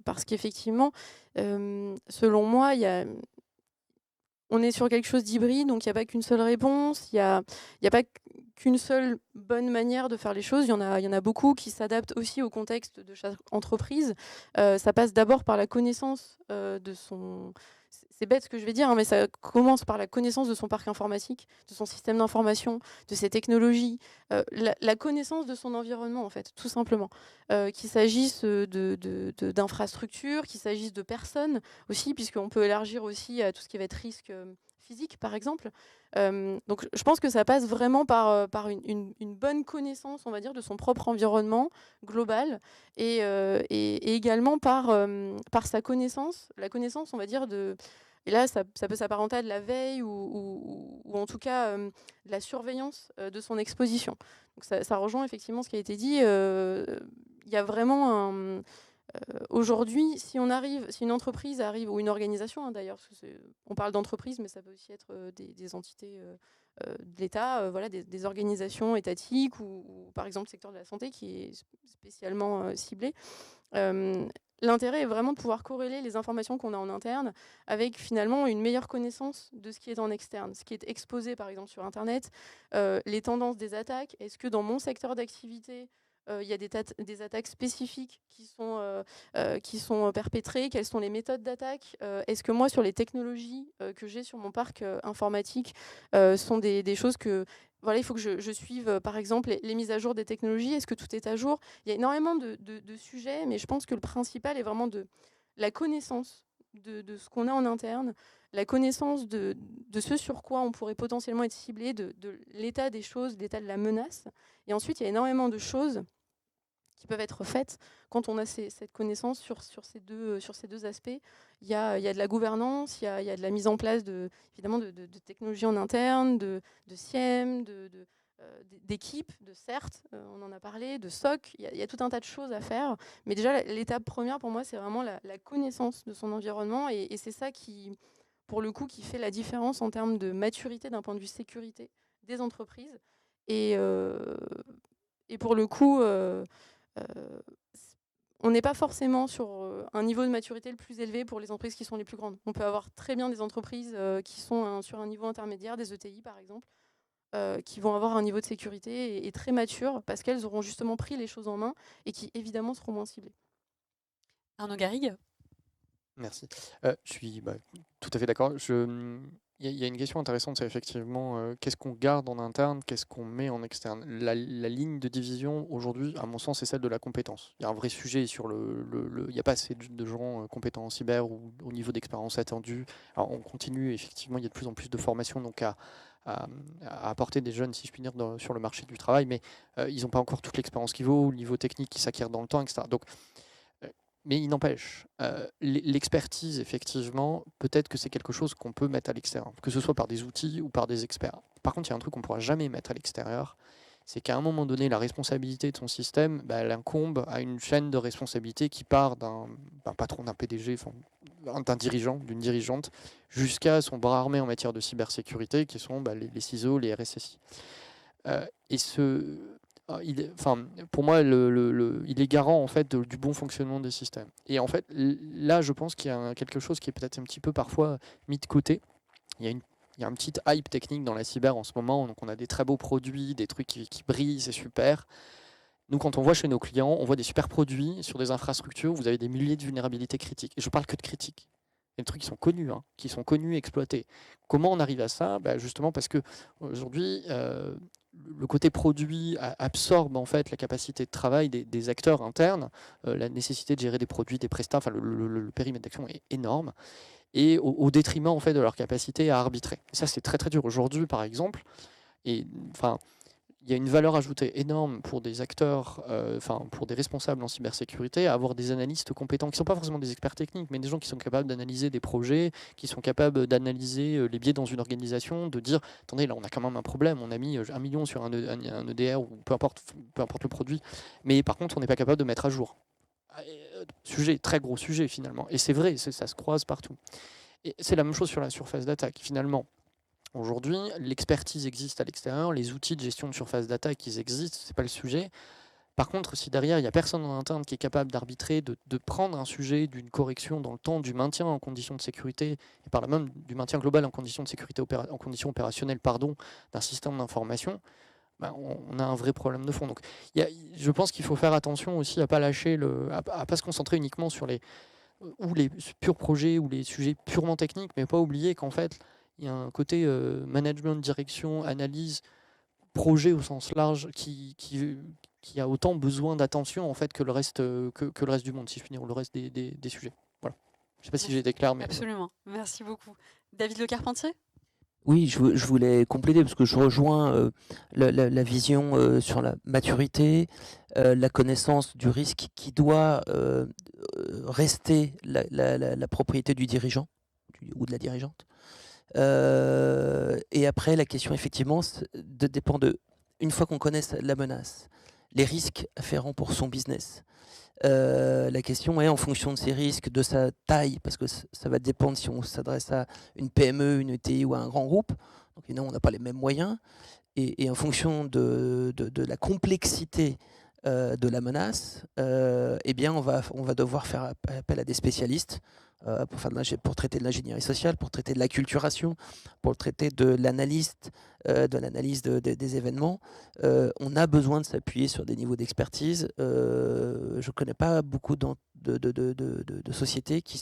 parce qu'effectivement, selon moi, on est sur quelque chose d'hybride, donc il n'y a pas qu'une seule réponse, il n'y a pas qu'une seule bonne manière de faire les choses. Il y en a beaucoup qui s'adaptent aussi au contexte de chaque entreprise. Ça passe d'abord par la connaissance de son... C'est bête ce que je vais dire, hein, mais ça commence par la connaissance de son parc informatique, de son système d'information, de ses technologies, la connaissance de son environnement, en fait, tout simplement. Qu'il s'agisse d'infrastructures, qu'il s'agisse de personnes aussi, puisqu'on peut élargir aussi à tout ce qui va être risque physique, par exemple. Donc je pense que ça passe vraiment par une bonne connaissance, on va dire, de son propre environnement global, et également par sa connaissance, la connaissance, on va dire, et là, ça peut s'apparenter à de la veille ou en tout cas de la surveillance de son exposition. Donc ça rejoint effectivement ce qui a été dit. Il y a vraiment aujourd'hui, si une entreprise arrive, ou une organisation d'ailleurs, parce que on parle d'entreprise, mais ça peut aussi être des entités de l'État, voilà, des organisations étatiques, ou par exemple le secteur de la santé qui est spécialement ciblé. L'intérêt est vraiment de pouvoir corréler les informations qu'on a en interne avec finalement une meilleure connaissance de ce qui est en externe, ce qui est exposé par exemple sur Internet, les tendances des attaques. Est-ce que dans mon secteur d'activité, il y a des attaques spécifiques qui sont perpétrées? Quelles sont les méthodes d'attaque? Est-ce que moi, sur les technologies que j'ai sur mon parc informatique, sont des choses que... Voilà, il faut que je suive, par exemple, les mises à jour des technologies. Est-ce que tout est à jour? Il y a énormément de sujets, mais je pense que le principal est vraiment de la connaissance de ce qu'on a en interne, la connaissance de ce sur quoi on pourrait potentiellement être ciblé, de l'état des choses, de l'état de la menace. Et ensuite, il y a énormément de choses qui peuvent être faites quand on a cette connaissance sur ces deux aspects. Il y a de la gouvernance, il y a de la mise en place évidemment de technologies en interne, de SIEM, d'équipes, de CERT, on en a parlé, de SOC. Il y a tout un tas de choses à faire. Mais déjà, l'étape première pour moi, c'est vraiment la connaissance de son environnement. Et c'est ça qui, pour le coup, qui fait la différence en termes de maturité d'un point de vue sécurité des entreprises. Et pour le coup... on n'est pas forcément sur un niveau de maturité le plus élevé pour les entreprises qui sont les plus grandes. On peut avoir très bien des entreprises qui sont sur un niveau intermédiaire, des ETI par exemple, qui vont avoir un niveau de sécurité et très mature parce qu'elles auront justement pris les choses en main et qui évidemment seront moins ciblées. Arnaud Garrigue. Merci. Je suis tout à fait d'accord. Il y a une question intéressante, c'est effectivement qu'est-ce qu'on garde en interne, qu'est-ce qu'on met en externe. La ligne de division aujourd'hui, à mon sens, c'est celle de la compétence. Il y a un vrai sujet sur il n'y a pas assez de gens compétents en cyber ou au niveau d'expérience attendu. Alors on continue, effectivement, il y a de plus en plus de formations donc à apporter des jeunes, si je puis dire, sur le marché du travail, mais ils n'ont pas encore toute l'expérience qu'il vaut, le niveau technique qui s'acquiert dans le temps, etc. Donc, mais il n'empêche, l'expertise, effectivement, peut-être que c'est quelque chose qu'on peut mettre à l'extérieur, que ce soit par des outils ou par des experts. Par contre, il y a un truc qu'on ne pourra jamais mettre à l'extérieur, c'est qu'à un moment donné, la responsabilité de son système, elle incombe à une chaîne de responsabilité qui part d'un patron, d'un PDG, d'un dirigeant, d'une dirigeante, jusqu'à son bras armé en matière de cybersécurité, qui sont les CISO, les RSSI. Pour moi, il est garant en fait du bon fonctionnement des systèmes. Et en fait, là, je pense qu'il y a quelque chose qui est peut-être un petit peu parfois mis de côté. Il y a un petit hype technique dans la cyber en ce moment. Donc, on a des très beaux produits, des trucs qui brillent, c'est super. Nous, quand on voit chez nos clients, on voit des super produits sur des infrastructures. Vous avez des milliers de vulnérabilités critiques. Et je parle que de critiques. Il y a des trucs qui sont connus, exploités. Comment on arrive à ça ? Justement parce que aujourd'hui, le côté produit absorbe en fait la capacité de travail des acteurs internes, la nécessité de gérer des produits, des prestats, le périmètre d'action est énorme, et au détriment en fait de leur capacité à arbitrer. Et ça, c'est très très dur aujourd'hui, par exemple. Il y a une valeur ajoutée énorme pour des acteurs, pour des responsables en cybersécurité, à avoir des analystes compétents, qui ne sont pas forcément des experts techniques, mais des gens qui sont capables d'analyser des projets, qui sont capables d'analyser les biais dans une organisation, de dire, attendez, là on a quand même un problème, on a mis 1 million sur un EDR, ou peu importe le produit, mais par contre on n'est pas capable de mettre à jour. Très gros sujet finalement, et c'est vrai, ça se croise partout. Et c'est la même chose sur la surface d'attaque, finalement. Aujourd'hui, l'expertise existe à l'extérieur, les outils de gestion de surface d'attaque, ils existent, c'est pas le sujet. Par contre, si derrière, il n'y a personne en interne qui est capable d'arbitrer, de prendre un sujet d'une correction dans le temps, du maintien en conditions de sécurité, et par là même du maintien global en conditions de sécurité, en conditions opérationnelles, d'un système d'information, on a un vrai problème de fond. Donc, je pense qu'il faut faire attention aussi à pas lâcher, à pas se concentrer uniquement sur les purs projets ou les sujets purement techniques, mais pas oublier qu'en fait, il y a un côté management, direction, analyse, projet au sens large qui a autant besoin d'attention en fait que le reste du monde, si je puis dire, ou le reste des sujets. Voilà. Je ne sais pas si j'ai été clair, mais absolument. Merci beaucoup. David Le Carpentier. Oui, je voulais compléter parce que je rejoins la vision sur la maturité, la connaissance du risque qui doit rester la propriété du dirigeant ou de la dirigeante. Et après, la question, effectivement, dépend de, une fois qu'on connaît la menace, les risques afférents pour son business. La question est, en fonction de ces risques, de sa taille, parce que ça va dépendre si on s'adresse à une PME, une ETI ou à un grand groupe. Donc évidemment, on n'a pas les mêmes moyens. Et en fonction de la complexité de la menace, eh bien, on va devoir faire appel à des spécialistes pour traiter de l'ingénierie sociale, pour traiter de l'acculturation, pour traiter de l'analyse des événements. On a besoin de s'appuyer sur des niveaux d'expertise. Je ne connais pas beaucoup de sociétés qui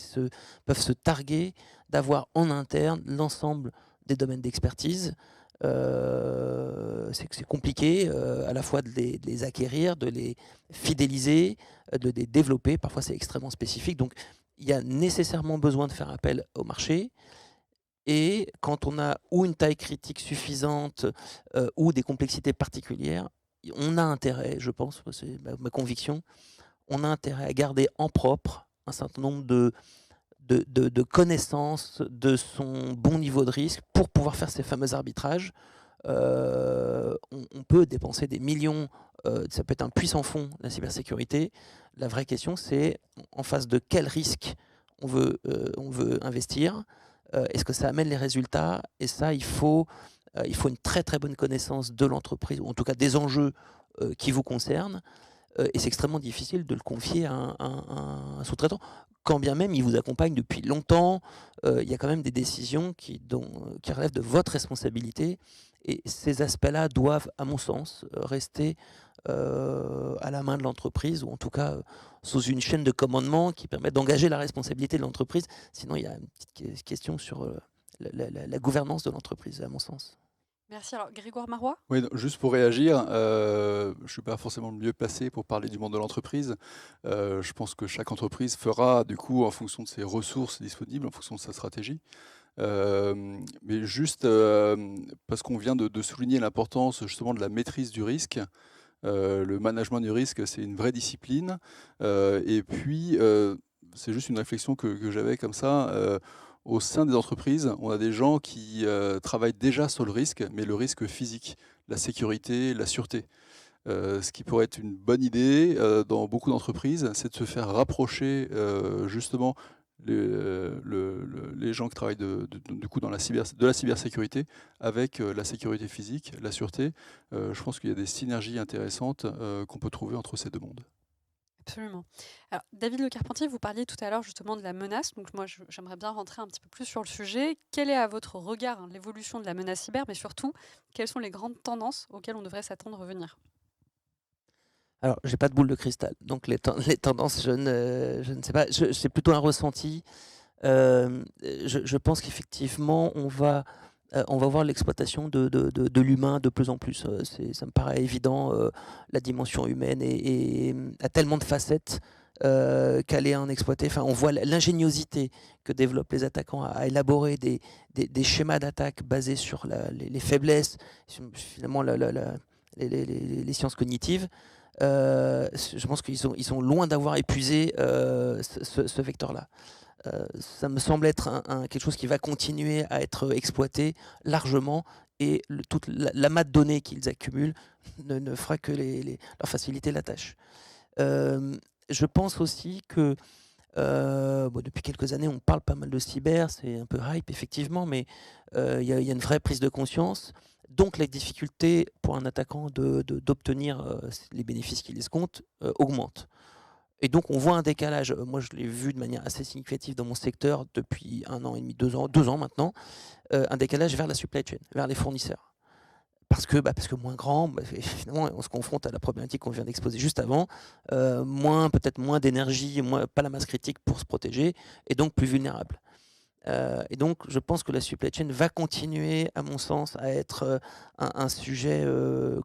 peuvent se targuer d'avoir en interne l'ensemble des domaines d'expertise. C'est compliqué à la fois de les acquérir, de les fidéliser, de les développer. Parfois, c'est extrêmement spécifique. Donc, il y a nécessairement besoin de faire appel au marché. Et quand on a ou une taille critique suffisante ou des complexités particulières, on a intérêt, je pense, c'est ma conviction, on a intérêt à garder en propre un certain nombre de connaissances de son bon niveau de risque pour pouvoir faire ces fameux arbitrages. On peut dépenser des millions, ça peut être un puissant fonds, la cybersécurité. La vraie question, c'est en face de quel risque on veut investir. Est-ce que ça amène les résultats? Et ça, il faut une très très bonne connaissance de l'entreprise, ou en tout cas des enjeux qui vous concernent. Et c'est extrêmement difficile de le confier à un sous-traitant. quand bien même ils vous accompagnent depuis longtemps, il y a quand même des décisions qui relèvent de votre responsabilité. Et ces aspects-là doivent, à mon sens, rester à la main de l'entreprise, ou en tout cas sous une chaîne de commandement qui permet d'engager la responsabilité de l'entreprise. Sinon, il y a une petite question sur la gouvernance de l'entreprise, à mon sens. Merci. Alors, Grégoire Marois? Oui, juste pour réagir, je ne suis pas forcément le mieux placé pour parler du monde de l'entreprise. Je pense que chaque entreprise fera, du coup, en fonction de ses ressources disponibles, en fonction de sa stratégie. Mais juste parce qu'on vient de souligner l'importance justement de la maîtrise du risque. Le management du risque, c'est une vraie discipline. Et puis, c'est juste une réflexion que j'avais comme ça. Au sein des entreprises, on a des gens qui travaillent déjà sur le risque, mais le risque physique, la sécurité, la sûreté. Ce qui pourrait être une bonne idée dans beaucoup d'entreprises, c'est de se faire rapprocher justement les gens qui travaillent du coup dans de la cybersécurité avec la sécurité physique, la sûreté. Je pense qu'il y a des synergies intéressantes qu'on peut trouver entre ces deux mondes. Absolument. Alors, David Le Carpentier, vous parliez tout à l'heure justement de la menace. Donc moi, j'aimerais bien rentrer un petit peu plus sur le sujet. Quel est à votre regard l'évolution de la menace cyber, mais surtout, quelles sont les grandes tendances auxquelles on devrait s'attendre à venir? Alors, j'ai pas de boule de cristal, donc les tendances, je ne sais pas. C'est plutôt un ressenti. Je pense qu'effectivement, on va voir l'exploitation de l'humain de plus en plus. Ça me paraît évident. La dimension humaine a tellement de facettes qu'aller en exploiter. Enfin, on voit l'ingéniosité que développent les attaquants à élaborer des schémas d'attaque basés sur les faiblesses, finalement les sciences cognitives. Je pense qu'ils sont loin d'avoir épuisé ce vecteur-là. Ça me semble être quelque chose qui va continuer à être exploité largement, et toute l'amas de données qu'ils accumulent ne fera que leur faciliter la tâche. Je pense aussi que depuis quelques années, on parle pas mal de cyber, c'est un peu hype effectivement, mais il y a une vraie prise de conscience. Donc la difficulté pour un attaquant d'obtenir les bénéfices qu'il escompte augmente. Et donc on voit un décalage. Moi je l'ai vu de manière assez significative dans mon secteur depuis 1 an et demi, 2 ans maintenant, un décalage vers la supply chain, vers les fournisseurs. Parce que moins grand, finalement on se confronte à la problématique qu'on vient d'exposer juste avant, peut-être moins d'énergie, pas la masse critique pour se protéger, et donc plus vulnérable. Et donc je pense que la supply chain va continuer, à mon sens, à être un sujet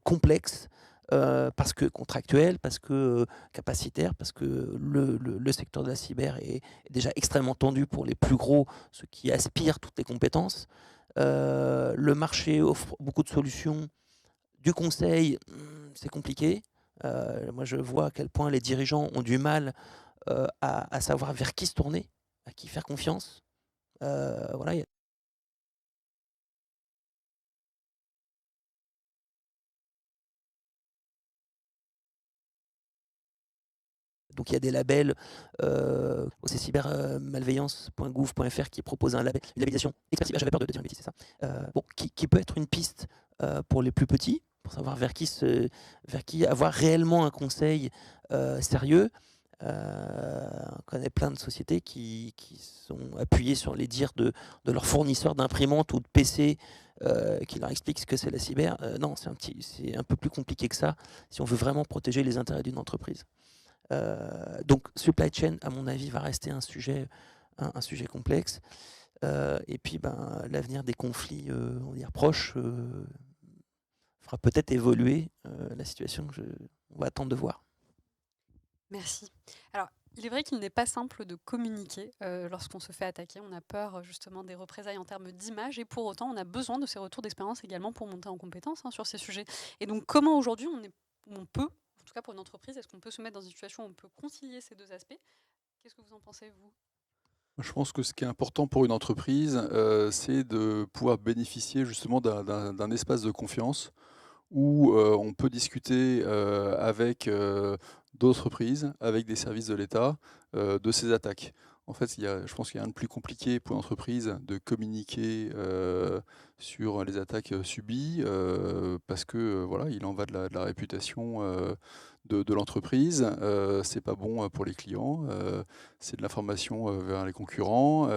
complexe, parce que contractuel, parce que capacitaire, parce que le secteur de la cyber est déjà extrêmement tendu pour les plus gros, ceux qui aspirent toutes les compétences. Le marché offre beaucoup de solutions. Du conseil, c'est compliqué. Moi, je vois à quel point les dirigeants ont du mal à savoir vers qui se tourner, à qui faire confiance. Voilà, donc il y a des labels, c'est cybermalveillance.gouv.fr qui propose une labellisation expert cyber, j'avais peur de dire une bêtise, c'est ça, qui peut être une piste pour les plus petits, pour savoir vers qui avoir réellement un conseil sérieux. On connaît plein de sociétés qui sont appuyées sur les dires de leurs fournisseurs d'imprimantes ou de PC qui leur expliquent ce que c'est la cyber. Non, c'est un peu plus compliqué que ça si on veut vraiment protéger les intérêts d'une entreprise. Donc supply chain, à mon avis, va rester un sujet complexe. Et puis l'avenir des conflits on va dire proches fera peut-être évoluer la situation on va attendre de voir. Merci. Alors, il est vrai qu'il n'est pas simple de communiquer lorsqu'on se fait attaquer. On a peur justement des représailles en termes d'image, et pour autant, on a besoin de ces retours d'expérience également pour monter en compétence sur ces sujets. Et donc, comment aujourd'hui on peut, en tout cas pour une entreprise, est-ce qu'on peut se mettre dans une situation où on peut concilier ces deux aspects? Qu'est-ce que vous en pensez, vous? Je pense que ce qui est important pour une entreprise, c'est de pouvoir bénéficier justement d'un espace de confiance où on peut discuter avec d'autres entreprises, avec des services de l'État, de ces attaques. En fait, je pense qu'il y a rien de plus compliqué pour une entreprise de communiquer sur les attaques subies, parce que voilà, il en va de la réputation de l'entreprise. C'est pas bon pour les clients. C'est de l'information vers les concurrents.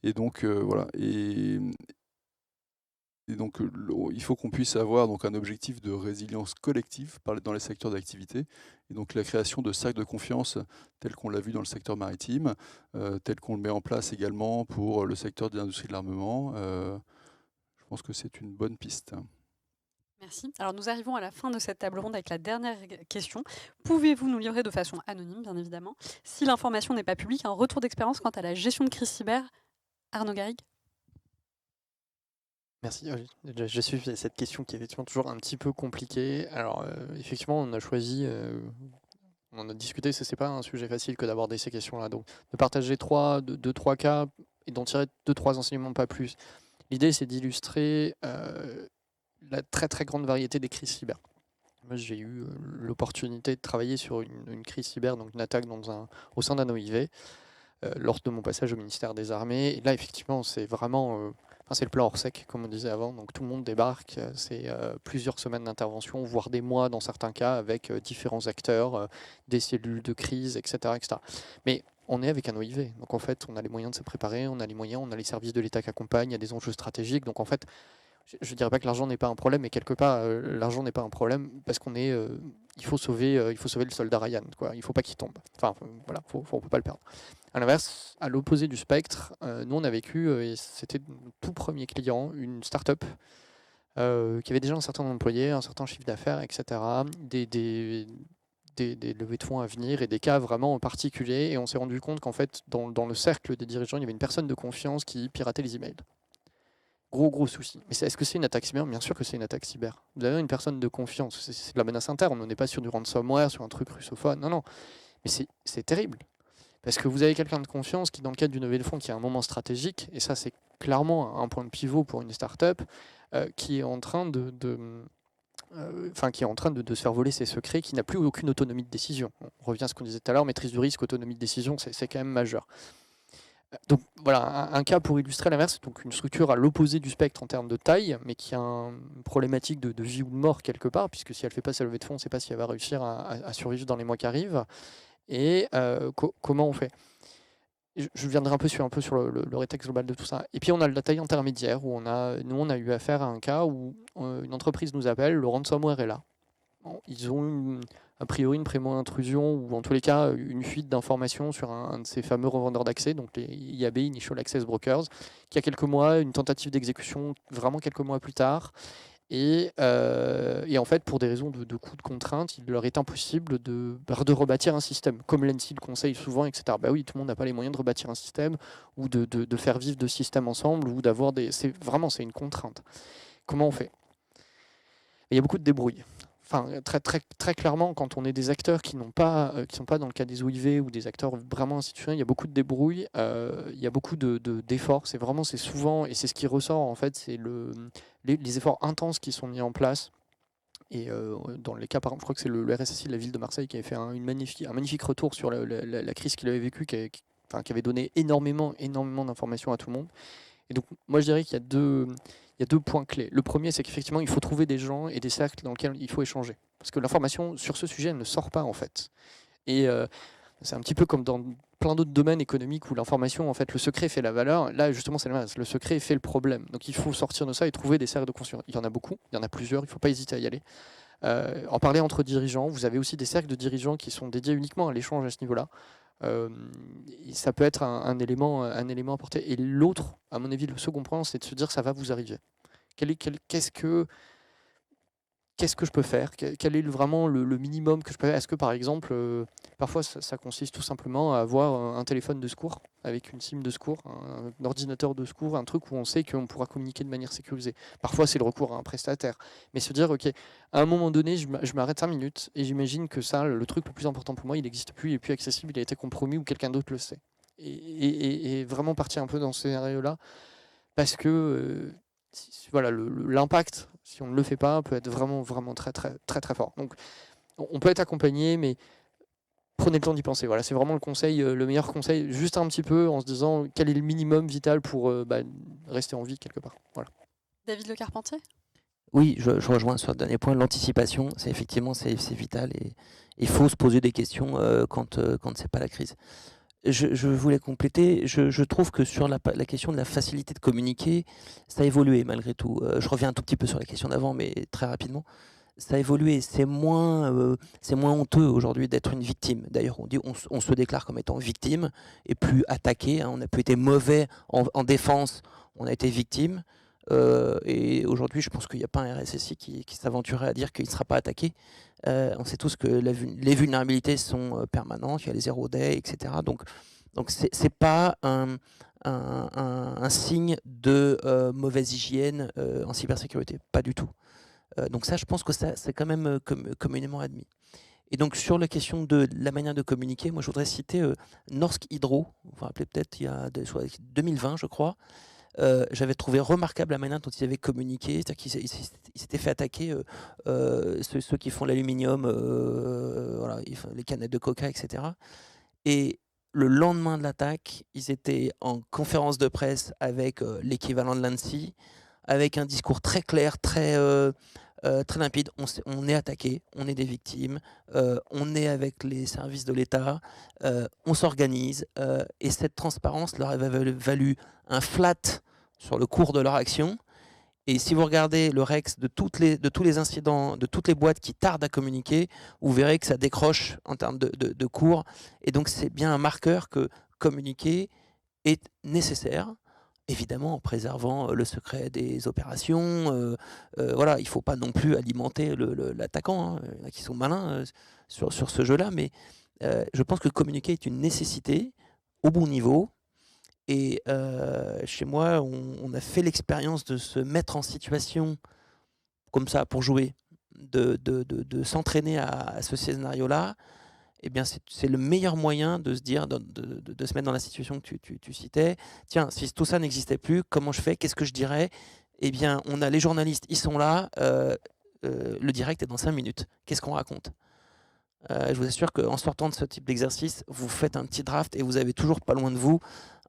Et donc voilà. Et donc, il faut qu'on puisse avoir donc, un objectif de résilience collective dans les secteurs d'activité. Et donc, la création de cercles de confiance, tel qu'on l'a vu dans le secteur maritime, tel qu'on le met en place également pour le secteur de l'industrie de l'armement, je pense que c'est une bonne piste. Merci. Alors nous arrivons à la fin de cette table ronde avec la dernière question. Pouvez-vous nous livrer de façon anonyme, bien évidemment, si l'information n'est pas publique, un retour d'expérience quant à la gestion de crise cyber? Arnaud Garrigue. Merci. J'ai suivi cette question qui est effectivement toujours un petit peu compliquée. Alors, effectivement, on a choisi, on en a discuté, c'est pas un sujet facile que d'aborder ces questions-là. Donc, de partager deux, trois cas et d'en tirer 2-3 enseignements, pas plus. L'idée, c'est d'illustrer la très très grande variété des crises cyber. Moi, j'ai eu l'opportunité de travailler sur une crise cyber, donc une attaque au sein d'un OIV, lors de mon passage au ministère des Armées. Et là, effectivement, c'est vraiment... c'est le plan hors sec, comme on disait avant. Donc tout le monde débarque. C'est plusieurs semaines d'intervention, voire des mois dans certains cas, avec différents acteurs, des cellules de crise, etc., etc. Mais on est avec un OIV. Donc en fait, on a les moyens de se préparer, on a les moyens, on a les services de l'État qui accompagnent, il y a des enjeux stratégiques. Donc en fait, je ne dirais pas que l'argent n'est pas un problème, mais quelque part, l'argent n'est pas un problème parce qu'on est... il faut sauver le soldat Ryan, quoi. Il ne faut pas qu'il tombe. Enfin, voilà, on ne peut pas le perdre. À l'inverse, à l'opposé du spectre, nous on a vécu, et c'était notre tout premier client, une start-up qui avait déjà un certain nombre d'employés, un certain chiffre d'affaires, etc. Des levées de fonds à venir et des cas vraiment particuliers. Et on s'est rendu compte qu'en fait, dans le cercle des dirigeants, il y avait une personne de confiance qui piratait les emails. Gros souci. Mais est-ce que c'est une attaque cyber? Bien sûr que c'est une attaque cyber. Vous avez une personne de confiance, c'est de la menace interne. On n'est pas sur du ransomware, sur un truc russophone. Non. Mais c'est terrible. Parce que vous avez quelqu'un de confiance qui, dans le cadre d'une levée de fonds qui est un moment stratégique, et ça c'est clairement un point de pivot pour une start-up, qui est en train de se faire voler ses secrets, qui n'a plus aucune autonomie de décision. On revient à ce qu'on disait tout à l'heure, maîtrise du risque, autonomie de décision, c'est quand même majeur. Donc voilà, un cas pour illustrer l'inverse, donc une structure à l'opposé du spectre en termes de taille, mais qui a une problématique de vie ou de mort quelque part, puisque si elle ne fait pas sa levée de fonds, on ne sait pas si elle va réussir à survivre dans les mois qui arrivent. Et comment on fait? Je viendrai un peu sur le rétexte global de tout ça. Et puis on a la taille intermédiaire, où nous on a eu affaire à un cas où une entreprise nous appelle, le ransomware est là. Bon, ils ont a priori une primo-intrusion, ou en tous les cas une fuite d'informations sur un de ces fameux revendeurs d'accès, donc les IAB, Initial Access Brokers, qui a quelques mois, une tentative d'exécution vraiment quelques mois plus tard. Et en fait, pour des raisons de coûts de contrainte, il leur est impossible de rebâtir un système, comme l'ANSSI le conseille souvent, etc. Bah oui, tout le monde n'a pas les moyens de rebâtir un système, ou de faire vivre deux systèmes ensemble, ou d'avoir des... C'est une contrainte. Comment on fait? Il y a beaucoup de débrouilles. Enfin, très clairement, quand on est des acteurs qui sont pas dans le cas des OIV ou des acteurs vraiment institutionnels, il y a beaucoup de débrouilles, il y a beaucoup d'efforts. C'est souvent, et c'est ce qui ressort en fait, c'est les efforts intenses qui sont mis en place. Et dans les cas, par exemple, je crois que c'est le RSSI de la ville de Marseille qui avait fait un magnifique retour sur la crise qu'il avait vécue, qui avait donné énormément d'informations à tout le monde. Et donc, moi, je dirais qu'il y a deux points clés. Le premier, c'est qu'effectivement, il faut trouver des gens et des cercles dans lesquels il faut échanger. Parce que l'information sur ce sujet, elle ne sort pas, en fait. Et c'est un petit peu comme dans plein d'autres domaines économiques où l'information, en fait, le secret fait la valeur. Là, justement, c'est l'inverse. Le secret fait le problème. Donc, il faut sortir de ça et trouver des cercles de conscience. Il y en a beaucoup, il y en a plusieurs, il ne faut pas hésiter à y aller. En parler entre dirigeants. Vous avez aussi des cercles de dirigeants qui sont dédiés uniquement à l'échange à ce niveau-là. Ça peut être un élément à porter. Et l'autre, à mon avis, le second point, c'est de se dire ça va vous arriver. Qu'est-ce que je peux faire? Quel est vraiment le minimum que je peux faire? Est-ce que par exemple, parfois ça consiste tout simplement à avoir un téléphone de secours avec une SIM de secours, un ordinateur de secours, un truc où on sait qu'on pourra communiquer de manière sécurisée. Parfois c'est le recours à un prestataire. Mais se dire, ok, à un moment donné, je m'arrête 5 minutes et j'imagine que ça, le truc le plus important pour moi, il n'existe plus, il n'est plus accessible, il a été compromis ou quelqu'un d'autre le sait. Et vraiment partir un peu dans ce scénario-là, parce que voilà, l'impact, si on ne le fait pas, peut être vraiment très fort. Donc on peut être accompagné, mais prenez le temps d'y penser. Voilà, c'est vraiment le meilleur conseil, juste un petit peu en se disant quel est le minimum vital pour rester en vie quelque part. Voilà. David Le Carpentier? Oui, je rejoins sur le dernier point, l'anticipation, c'est vital Il faut se poser des questions quand c'est pas la crise. Je voulais compléter. Je trouve que sur la question de la facilité de communiquer, ça a évolué malgré tout. Je reviens un tout petit peu sur la question d'avant, mais très rapidement. Ça a évolué. C'est moins honteux aujourd'hui d'être une victime. D'ailleurs, on se déclare comme étant victime et plus attaqué, hein. On n'a plus été mauvais en défense, on a été victime. Et aujourd'hui, je pense qu'il n'y a pas un RSSI qui s'aventurerait à dire qu'il ne sera pas attaqué. On sait tous que les vulnérabilités sont permanentes, il y a les zéro day, etc. Donc c'est pas un signe de mauvaise hygiène en cybersécurité, pas du tout. Donc ça, je pense que c'est quand même communément admis. Et donc sur la question de la manière de communiquer, moi je voudrais citer Norsk Hydro, vous vous rappelez peut-être, il y a 2020 je crois. J'avais trouvé remarquable la manière dont ils avaient communiqué, c'est-à-dire qu'ils s'étaient fait attaquer ceux qui font l'aluminium, voilà, les canettes de coca, etc. Et le lendemain de l'attaque, ils étaient en conférence de presse avec l'équivalent de l'ANSSI, avec un discours très clair, très limpide. On est attaqué, on est des victimes, on est avec les services de l'État, on s'organise, et cette transparence leur avait valu un flat sur le cours de leur action. Et si vous regardez le Rex de tous les incidents, de toutes les boîtes qui tardent à communiquer, vous verrez que ça décroche en termes de cours. Et donc c'est bien un marqueur que communiquer est nécessaire, évidemment en préservant le secret des opérations. Voilà, il ne faut pas non plus alimenter l'attaquant, hein. Il y en a qui sont malins sur ce jeu-là, mais je pense que communiquer est une nécessité au bon niveau. Et chez moi, on a fait l'expérience de se mettre en situation comme ça pour jouer, de s'entraîner à ce scénario-là. Eh bien, c'est le meilleur moyen de se dire, de se mettre dans la situation que tu citais. Tiens, si tout ça n'existait plus, comment je fais? Qu'est-ce que je dirais? Eh bien, on a les journalistes, ils sont là. Le direct est dans 5 minutes. Qu'est-ce qu'on raconte? Je vous assure qu'en sortant de ce type d'exercice, vous faites un petit draft et vous avez toujours pas loin de vous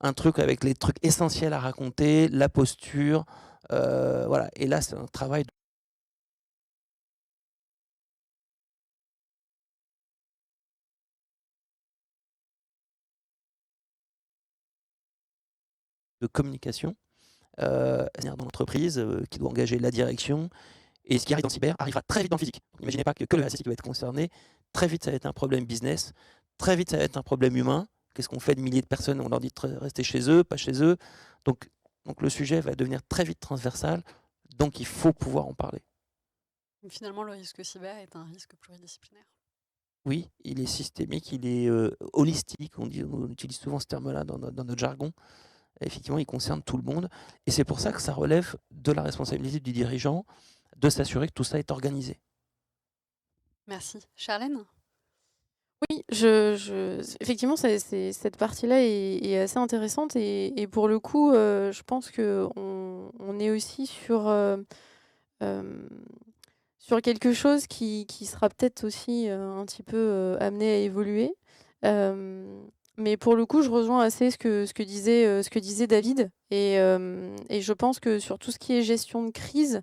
un truc avec les trucs essentiels à raconter, la posture. Voilà. Et là, c'est un travail de communication dans l'entreprise qui doit engager la direction. Et ce qui arrive dans le cyber arrivera très vite dans le physique. N'imaginez pas que le RSSI qui va être concerné. Très vite, ça va être un problème business. Très vite, ça va être un problème humain. Qu'est-ce qu'on fait de milliers de personnes? On leur dit de rester chez eux, pas chez eux. Donc le sujet va devenir très vite transversal. Donc il faut pouvoir en parler. Finalement, le risque cyber est un risque pluridisciplinaire. Oui, il est systémique, il est holistique. On utilise souvent ce terme-là dans notre jargon. Effectivement, il concerne tout le monde. Et c'est pour ça que ça relève de la responsabilité du dirigeant de s'assurer que tout ça est organisé. Merci. Charlène? Oui, effectivement, cette partie-là est assez intéressante et pour le coup, je pense qu'on est aussi sur quelque chose qui sera peut-être aussi un petit peu amené à évoluer. Mais pour le coup, je rejoins assez ce que disait David. Et je pense que sur tout ce qui est gestion de crise,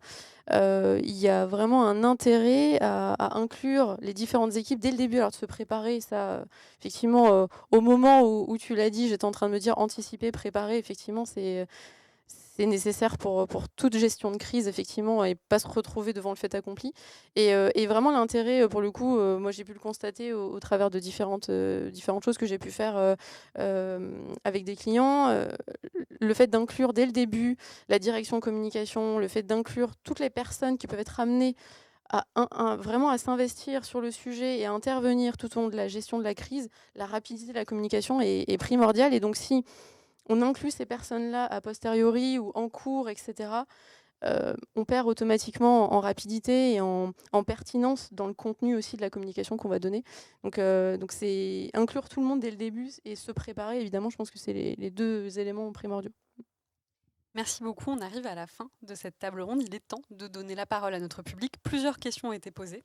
il y a vraiment un intérêt à inclure les différentes équipes dès le début, alors de se préparer, ça, effectivement, au moment où tu l'as dit, j'étais en train de me dire anticiper, préparer, effectivement, c'est nécessaire pour toute gestion de crise, effectivement, et pas se retrouver devant le fait accompli. Et vraiment, l'intérêt, pour le coup, moi, j'ai pu le constater au travers de différentes choses que j'ai pu faire avec des clients. Le fait d'inclure dès le début la direction communication, le fait d'inclure toutes les personnes qui peuvent être amenées vraiment à s'investir sur le sujet et à intervenir tout au long de la gestion de la crise, la rapidité de la communication est primordiale. Et donc, si on inclut ces personnes-là a posteriori ou en cours, etc., on perd automatiquement en rapidité et en pertinence dans le contenu aussi de la communication qu'on va donner. Donc c'est inclure tout le monde dès le début et se préparer, évidemment, je pense que c'est les deux éléments primordiaux. Merci beaucoup. On arrive à la fin de cette table ronde. Il est temps de donner la parole à notre public. Plusieurs questions ont été posées.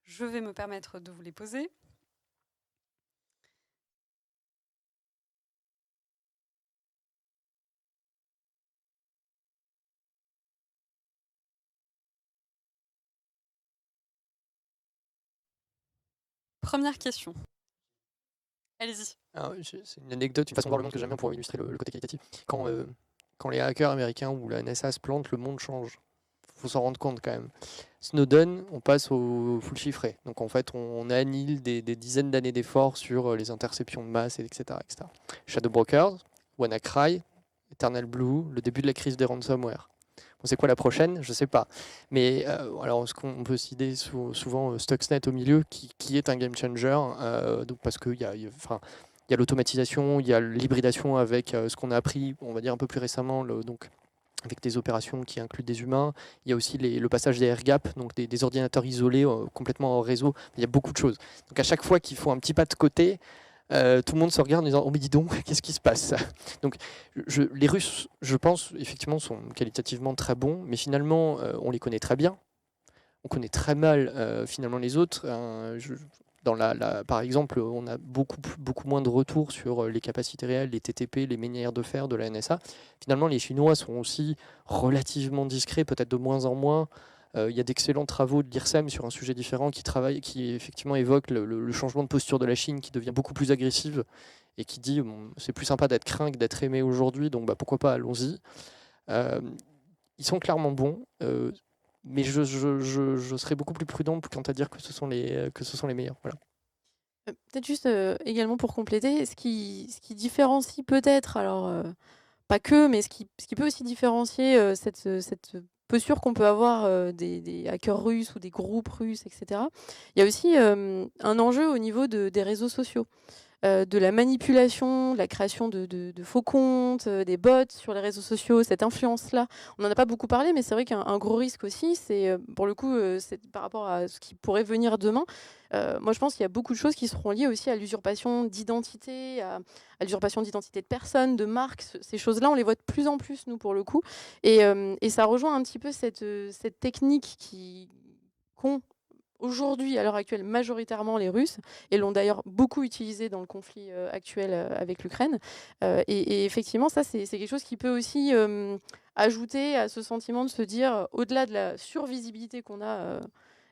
Je vais me permettre de vous les poser. première question. Allez-y. C'est une anecdote, une façon de voir le monde que j'aime bien pour illustrer le côté qualitatif. Quand les hackers américains ou la NSA se plantent, le monde change. Il faut s'en rendre compte quand même. Snowden, on passe au full chiffré. Donc en fait, on annihile des dizaines d'années d'efforts sur les interceptions de masse, etc. Shadow Brokers, WannaCry, Eternal Blue, le début de la crise des ransomware. Bon, c'est quoi la prochaine? Je ne sais pas. Mais alors, ce qu'on peut citer souvent Stuxnet au milieu, qui est un game changer, donc parce qu'il y a l'automatisation, il y a l'hybridation avec ce qu'on a appris, on va dire un peu plus récemment, donc avec des opérations qui incluent des humains. Il y a aussi le passage des air gaps, donc des ordinateurs isolés complètement en réseau. Il y a beaucoup de choses. Donc à chaque fois qu'il faut un petit pas de côté, tout le monde se regarde en disant « Oh mais dis donc, qu'est-ce qui se passe ?» Donc les Russes, je pense, effectivement, sont qualitativement très bons, mais finalement, on les connaît très bien. On connaît très mal, finalement, les autres. Par exemple, on a beaucoup moins de retours sur les capacités réelles, les TTP, les manières de faire de la NSA. Finalement, les Chinois sont aussi relativement discrets, peut-être de moins en moins. Il y a d'excellents travaux de l'IRSEM sur un sujet différent qui effectivement évoque le changement de posture de la Chine qui devient beaucoup plus agressive et qui dit c'est plus sympa d'être craint que d'être aimé aujourd'hui, donc pourquoi pas, allons-y. Ils sont clairement bons. Mais je serais beaucoup plus prudent quant à dire que ce sont les meilleurs. Voilà. Peut-être juste également pour compléter, ce qui différencie peut-être, alors pas que, mais ce qui peut aussi différencier cette posture qu'on peut avoir des hackers russes ou des groupes russes, etc. Il y a aussi un enjeu au niveau des réseaux sociaux. De la manipulation, de la création de faux comptes, des bots sur les réseaux sociaux, cette influence-là. On n'en a pas beaucoup parlé, mais c'est vrai qu'un gros risque aussi, c'est pour le coup, c'est par rapport à ce qui pourrait venir demain. Moi, je pense qu'il y a beaucoup de choses qui seront liées aussi à l'usurpation d'identité, à l'usurpation d'identité de personnes, de marques. Ces choses-là, on les voit de plus en plus, nous, pour le coup. Et ça rejoint un petit peu cette technique qu'ont aujourd'hui, à l'heure actuelle, majoritairement les Russes, et l'ont d'ailleurs beaucoup utilisé dans le conflit actuel avec l'Ukraine. Et effectivement, ça, c'est quelque chose qui peut aussi ajouter à ce sentiment de se dire, au-delà de la survisibilité qu'on a,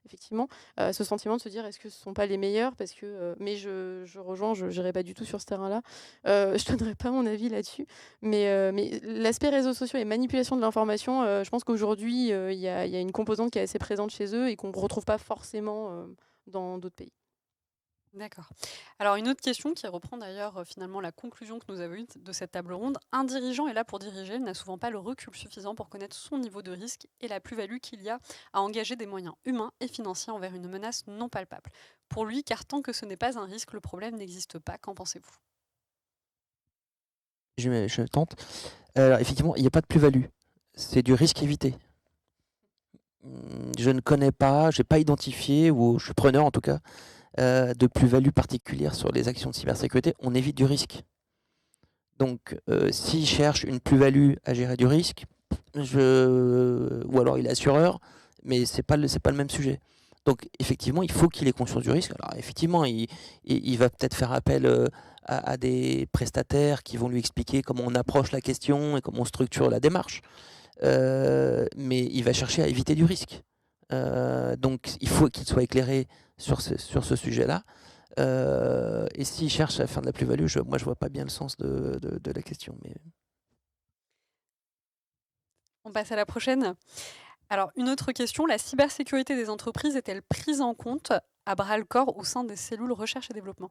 effectivement, ce sentiment de se dire, est-ce que ce ne sont pas les meilleurs? Parce que, mais je rejoins, je n'irai pas du tout sur ce terrain-là. Je ne donnerai pas mon avis là-dessus. Mais l'aspect réseaux sociaux et manipulation de l'information, je pense qu'aujourd'hui, il y a une composante qui est assez présente chez eux et qu'on ne retrouve pas forcément dans d'autres pays. D'accord. Alors une autre question qui reprend d'ailleurs finalement la conclusion que nous avons eue de cette table ronde. Un dirigeant est là pour diriger, il n'a souvent pas le recul suffisant pour connaître son niveau de risque et la plus-value qu'il y a à engager des moyens humains et financiers envers une menace non palpable. Pour lui, car tant que ce n'est pas un risque, le problème n'existe pas. Qu'en pensez-vous? Je tente. Alors, effectivement, il n'y a pas de plus-value. C'est du risque évité. Je ne connais pas, je n'ai pas identifié, ou je suis preneur en tout cas, de plus-value particulière sur les actions de cybersécurité. On évite du risque. Donc, s'il cherche une plus-value à gérer du risque, ou alors il est assureur, mais c'est pas le même sujet. Donc, effectivement, il faut qu'il ait conscience du risque. Alors, effectivement, il va peut-être faire appel à des prestataires qui vont lui expliquer comment on approche la question et comment on structure la démarche. Mais il va chercher à éviter du risque. Donc, il faut qu'il soit éclairé sur ce sujet-là. Et s'il cherche à faire de la plus-value, moi je vois pas bien le sens de la question. Mais... On passe à la prochaine. Alors, une autre question, la cybersécurité des entreprises est-elle prise en compte à bras-le-corps au sein des cellules recherche et développement?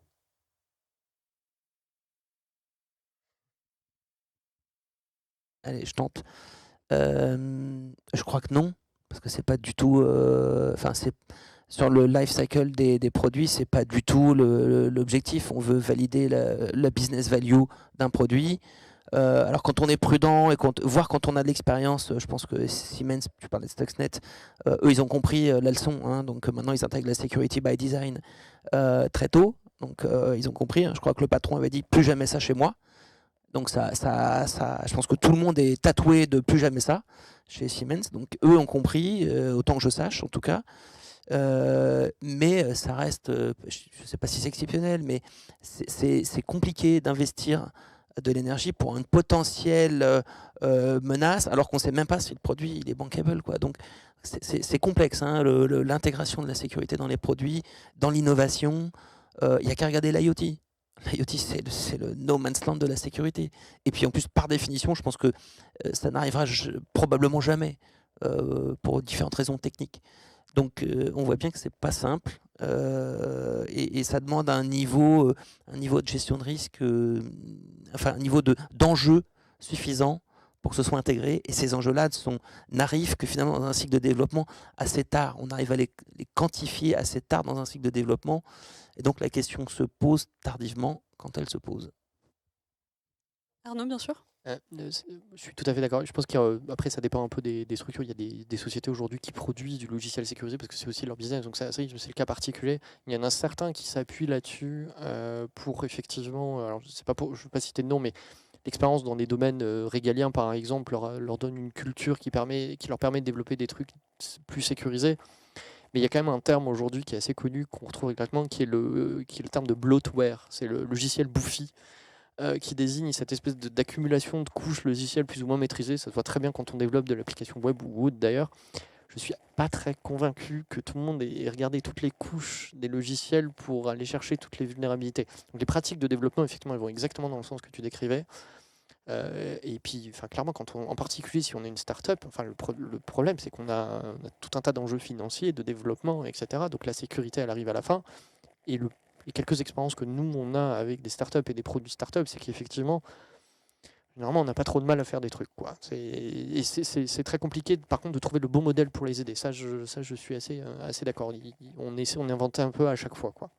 Allez, je tente. Je crois que non, parce que c'est pas du tout... sur le life cycle des produits, c'est pas du tout l'objectif. On veut valider la business value d'un produit. Alors quand on est prudent et voire quand on a de l'expérience, je pense que Siemens, tu parlais de Stuxnet, eux ils ont compris la leçon, hein, donc maintenant ils intègrent la security by design très tôt, donc ils ont compris, hein, je crois que le patron avait dit plus jamais ça chez moi, donc ça, je pense que tout le monde est tatoué de plus jamais ça chez Siemens, donc eux ont compris, autant que je sache en tout cas. Mais ça reste, je ne sais pas si c'est exceptionnel, mais c'est compliqué d'investir de l'énergie pour une potentielle menace, alors qu'on ne sait même pas si le produit il est bankable, quoi. Donc c'est complexe, hein, l'intégration de la sécurité dans les produits, dans l'innovation. il n'y a qu'à regarder l'IoT. L'IoT, c'est le no man's land de la sécurité. Et puis en plus, par définition, je pense que ça n'arrivera probablement jamais, pour différentes raisons techniques. Donc on voit bien que c'est pas simple, et ça demande un niveau de gestion de risque, enfin un niveau d'enjeu suffisant pour que ce soit intégré. Et ces enjeux-là n'arrivent que finalement dans un cycle de développement assez tard. On arrive à les quantifier assez tard dans un cycle de développement. Et donc la question se pose tardivement quand elle se pose. Arnaud, bien sûr. Je suis tout à fait d'accord. Je pense qu'après, ça dépend un peu des structures. Il y a des sociétés aujourd'hui qui produisent du logiciel sécurisé parce que c'est aussi leur business. Donc, c'est le cas particulier. Il y en a certains qui s'appuient là-dessus pour effectivement. Alors, je ne veux pas citer de nom, mais l'expérience dans des domaines régaliens, par exemple, leur donne une culture qui leur permet de développer des trucs plus sécurisés. Mais il y a quand même un terme aujourd'hui qui est assez connu, qu'on retrouve exactement, qui est le terme de bloatware. C'est le logiciel bouffi. Qui désigne cette espèce d'accumulation de couches logicielles plus ou moins maîtrisées. Ça se voit très bien quand on développe de l'application web ou autre d'ailleurs. Je ne suis pas très convaincu que tout le monde ait regardé toutes les couches des logiciels pour aller chercher toutes les vulnérabilités. Donc les pratiques de développement, effectivement, elles vont exactement dans le sens que tu décrivais. Et puis, clairement, en particulier si on est une start-up, le problème, c'est qu'on a tout un tas d'enjeux financiers, de développement, etc. Donc la sécurité, elle arrive à la fin. Et les quelques expériences que nous, on a avec des startups et des produits startups, c'est qu'effectivement, généralement, on n'a pas trop de mal à faire des trucs, quoi. C'est très compliqué, par contre, de trouver le bon modèle pour les aider. Ça, je suis assez d'accord. On invente un peu à chaque fois, quoi.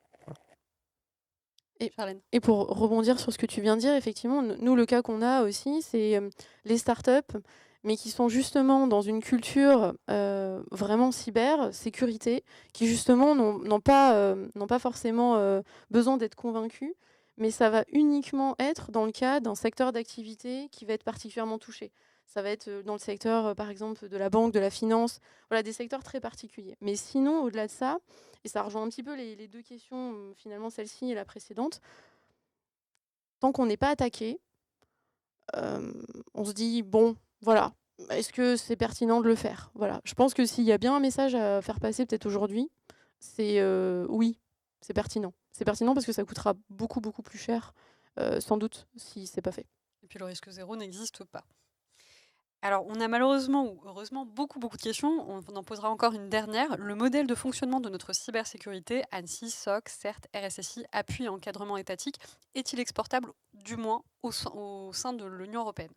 Charlène. Et pour rebondir sur ce que tu viens de dire, effectivement, nous, le cas qu'on a aussi, c'est les startups, mais qui sont justement dans une culture vraiment cyber, sécurité, qui justement n'ont pas forcément besoin d'être convaincus, mais ça va uniquement être dans le cas d'un secteur d'activité qui va être particulièrement touché. Ça va être dans le secteur, par exemple, de la banque, de la finance, voilà, des secteurs très particuliers. Mais sinon, au-delà de ça, et ça rejoint un petit peu les deux questions, finalement celle-ci et la précédente, tant qu'on n'est pas attaqué, on se dit, bon, voilà, est-ce que c'est pertinent de le faire? Voilà. Je pense que s'il y a bien un message à faire passer peut-être aujourd'hui, c'est oui, c'est pertinent. C'est pertinent parce que ça coûtera beaucoup, beaucoup plus cher, sans doute, si c'est pas fait. Et puis le risque zéro n'existe pas. Alors, on a malheureusement ou heureusement beaucoup de questions. On en posera encore une dernière. Le modèle de fonctionnement de notre cybersécurité, ANSSI, SOC, CERT, RSSI, appui et encadrement étatique, est-il exportable, du moins au sein de l'Union européenne?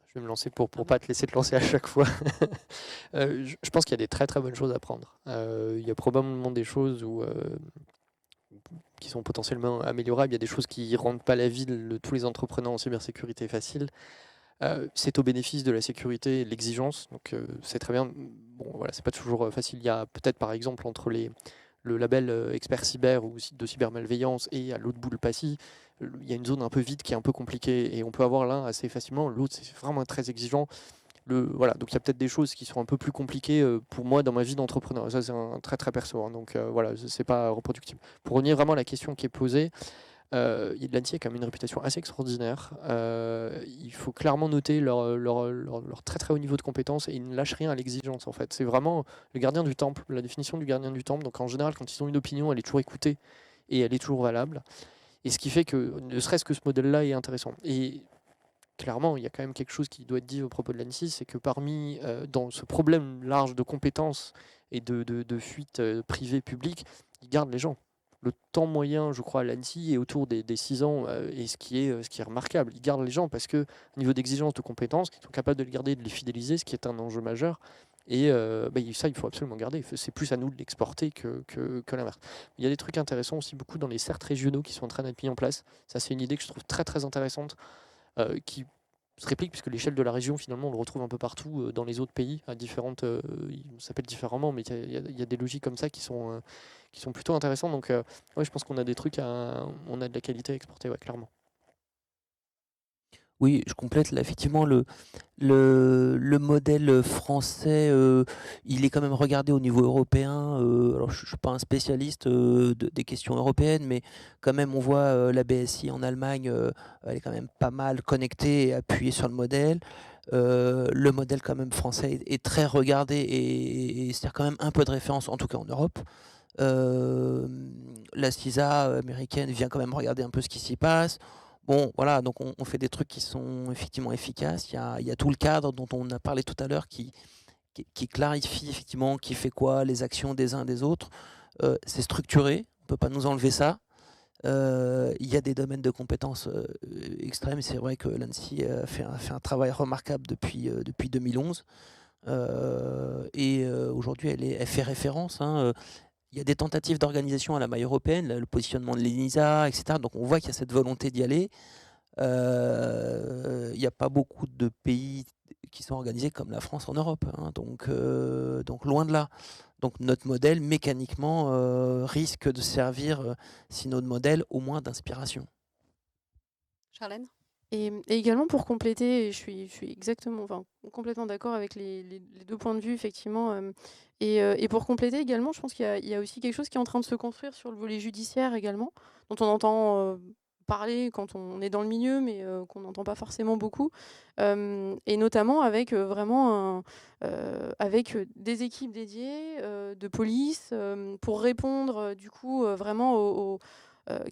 Je vais me lancer pour pas te laisser te lancer à chaque fois. Je pense qu'il y a des très très bonnes choses à prendre. Il y a probablement des choses qui sont potentiellement améliorables. Il y a des choses qui ne rendent pas la vie de tous les entrepreneurs en cybersécurité facile. C'est au bénéfice de la sécurité et de l'exigence. Donc c'est très bien. Bon, voilà, c'est pas toujours facile. Il y a peut-être par exemple entre le label expert cyber ou de cybermalveillance et à l'autre bout le PASI, il y a une zone un peu vide qui est un peu compliquée et on peut avoir l'un assez facilement, l'autre c'est vraiment très exigeant. Voilà, donc il y a peut-être des choses qui sont un peu plus compliquées pour moi dans ma vie d'entrepreneur. Ça c'est un très très perso, hein, donc voilà, c'est pas reproductible. Pour revenir vraiment à la question qui est posée, l'ANSSI a quand même une réputation assez extraordinaire. Il faut clairement noter leur très très haut niveau de compétences et ils ne lâchent rien à l'exigence en fait. C'est vraiment le gardien du temple, la définition du gardien du temple. Donc en général, quand ils ont une opinion, elle est toujours écoutée et elle est toujours valable. Et ce qui fait que ne serait-ce que ce modèle-là est intéressant. Et clairement, il y a quand même quelque chose qui doit être dit au propos de l'ANSSI, c'est que dans ce problème large de compétences et de fuite privée-publique, ils gardent les gens. Le temps moyen, je crois, à l'ANSSI est autour des 6 ans, et ce qui est remarquable. Ils gardent les gens parce que, au niveau d'exigence de compétences, ils sont capables de les garder, de les fidéliser, ce qui est un enjeu majeur. Et ça, il faut absolument garder. C'est plus à nous de l'exporter que l'inverse. Il y a des trucs intéressants aussi, beaucoup dans les CERT régionaux qui sont en train d'être mis en place. Ça, c'est une idée que je trouve très très intéressante, qui se réplique, puisque l'échelle de la région, finalement, on le retrouve un peu partout dans les autres pays, à différentes, ils s'appellent différemment, mais il y a des logiques comme ça qui sont plutôt intéressants. Donc, ouais, je pense qu'on a des trucs, on a de la qualité à exporter, ouais, clairement. Oui, je complète là, effectivement, le modèle français, il est quand même regardé au niveau européen. Alors, je ne suis pas un spécialiste des questions européennes, mais quand même, on voit la BSI en Allemagne, elle est quand même pas mal connectée et appuyée sur le modèle. le modèle quand même français est très regardé et sert quand même un peu de référence, en tout cas en Europe. La CISA américaine vient quand même regarder un peu ce qui s'y passe. Bon, voilà, donc on fait des trucs qui sont effectivement efficaces. Il y a tout le cadre dont on a parlé tout à l'heure qui clarifie effectivement qui fait quoi, les actions des uns des autres. C'est structuré, on ne peut pas nous enlever ça. Il y a des domaines de compétences extrêmes. C'est vrai que l'ANSSI fait un travail remarquable depuis 2011. Aujourd'hui, elle fait référence. Il y a des tentatives d'organisation à la maille européenne, le positionnement de l'ENISA, etc. Donc on voit qu'il y a cette volonté d'y aller. Il n'y a pas beaucoup de pays qui sont organisés comme la France en Europe. Donc loin de là. Donc notre modèle, mécaniquement, risque de servir, si notre modèle, au moins d'inspiration. Charlène ? Et également pour compléter, je suis complètement d'accord avec les deux points de vue, effectivement. Et pour compléter également, je pense qu'il y a aussi quelque chose qui est en train de se construire sur le volet judiciaire également, dont on entend parler quand on est dans le milieu, mais qu'on n'entend pas forcément beaucoup. Et notamment avec avec des équipes dédiées de police pour répondre du coup vraiment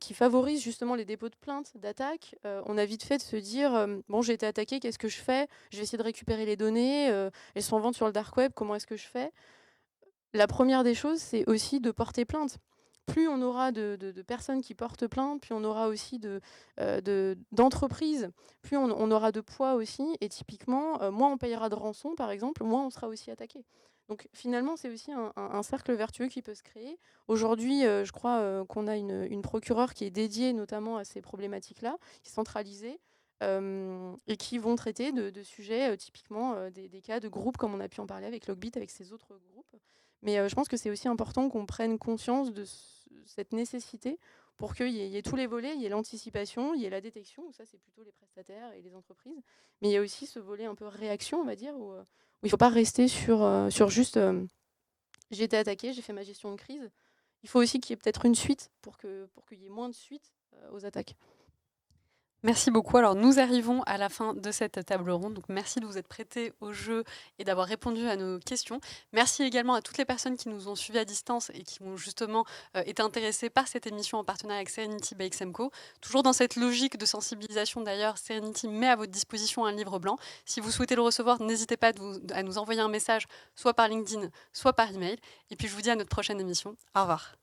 qui favorise justement les dépôts de plaintes, d'attaques. On a vite fait de se dire bon, j'ai été attaqué, qu'est-ce que je fais ? Je vais essayer de récupérer les données, elles sont en vente sur le dark web, comment est-ce que je fais ? La première des choses, c'est aussi de porter plainte. Plus on aura de personnes qui portent plainte, plus on aura aussi d'entreprises, plus on aura de poids aussi. Et typiquement, moins on payera de rançon, par exemple, moins on sera aussi attaqué. Donc finalement, c'est aussi un cercle vertueux qui peut se créer. Aujourd'hui, je crois qu'on a une procureure qui est dédiée notamment à ces problématiques-là, qui est centralisée, et qui vont traiter de sujets, typiquement des cas de groupes, comme on a pu en parler avec Logbit, avec ces autres groupes. Mais je pense que c'est aussi important qu'on prenne conscience de cette nécessité pour qu'il y ait tous les volets, il y ait l'anticipation, il y ait la détection, où ça c'est plutôt les prestataires et les entreprises, mais il y a aussi ce volet un peu réaction, on va dire, où il ne faut pas rester sur juste j'ai été attaqué, j'ai fait ma gestion de crise. Il faut aussi qu'il y ait peut-être une suite pour qu'il y ait moins de suites aux attaques. Merci beaucoup. Alors, nous arrivons à la fin de cette table ronde. Donc, merci de vous être prêtés au jeu et d'avoir répondu à nos questions. Merci également à toutes les personnes qui nous ont suivis à distance et qui ont justement été intéressées par cette émission en partenariat avec Serenity by XMCO. Toujours dans cette logique de sensibilisation, d'ailleurs, Serenity met à votre disposition un livre blanc. Si vous souhaitez le recevoir, n'hésitez pas à nous envoyer un message, soit par LinkedIn, soit par email. Et puis, je vous dis à notre prochaine émission. Au revoir.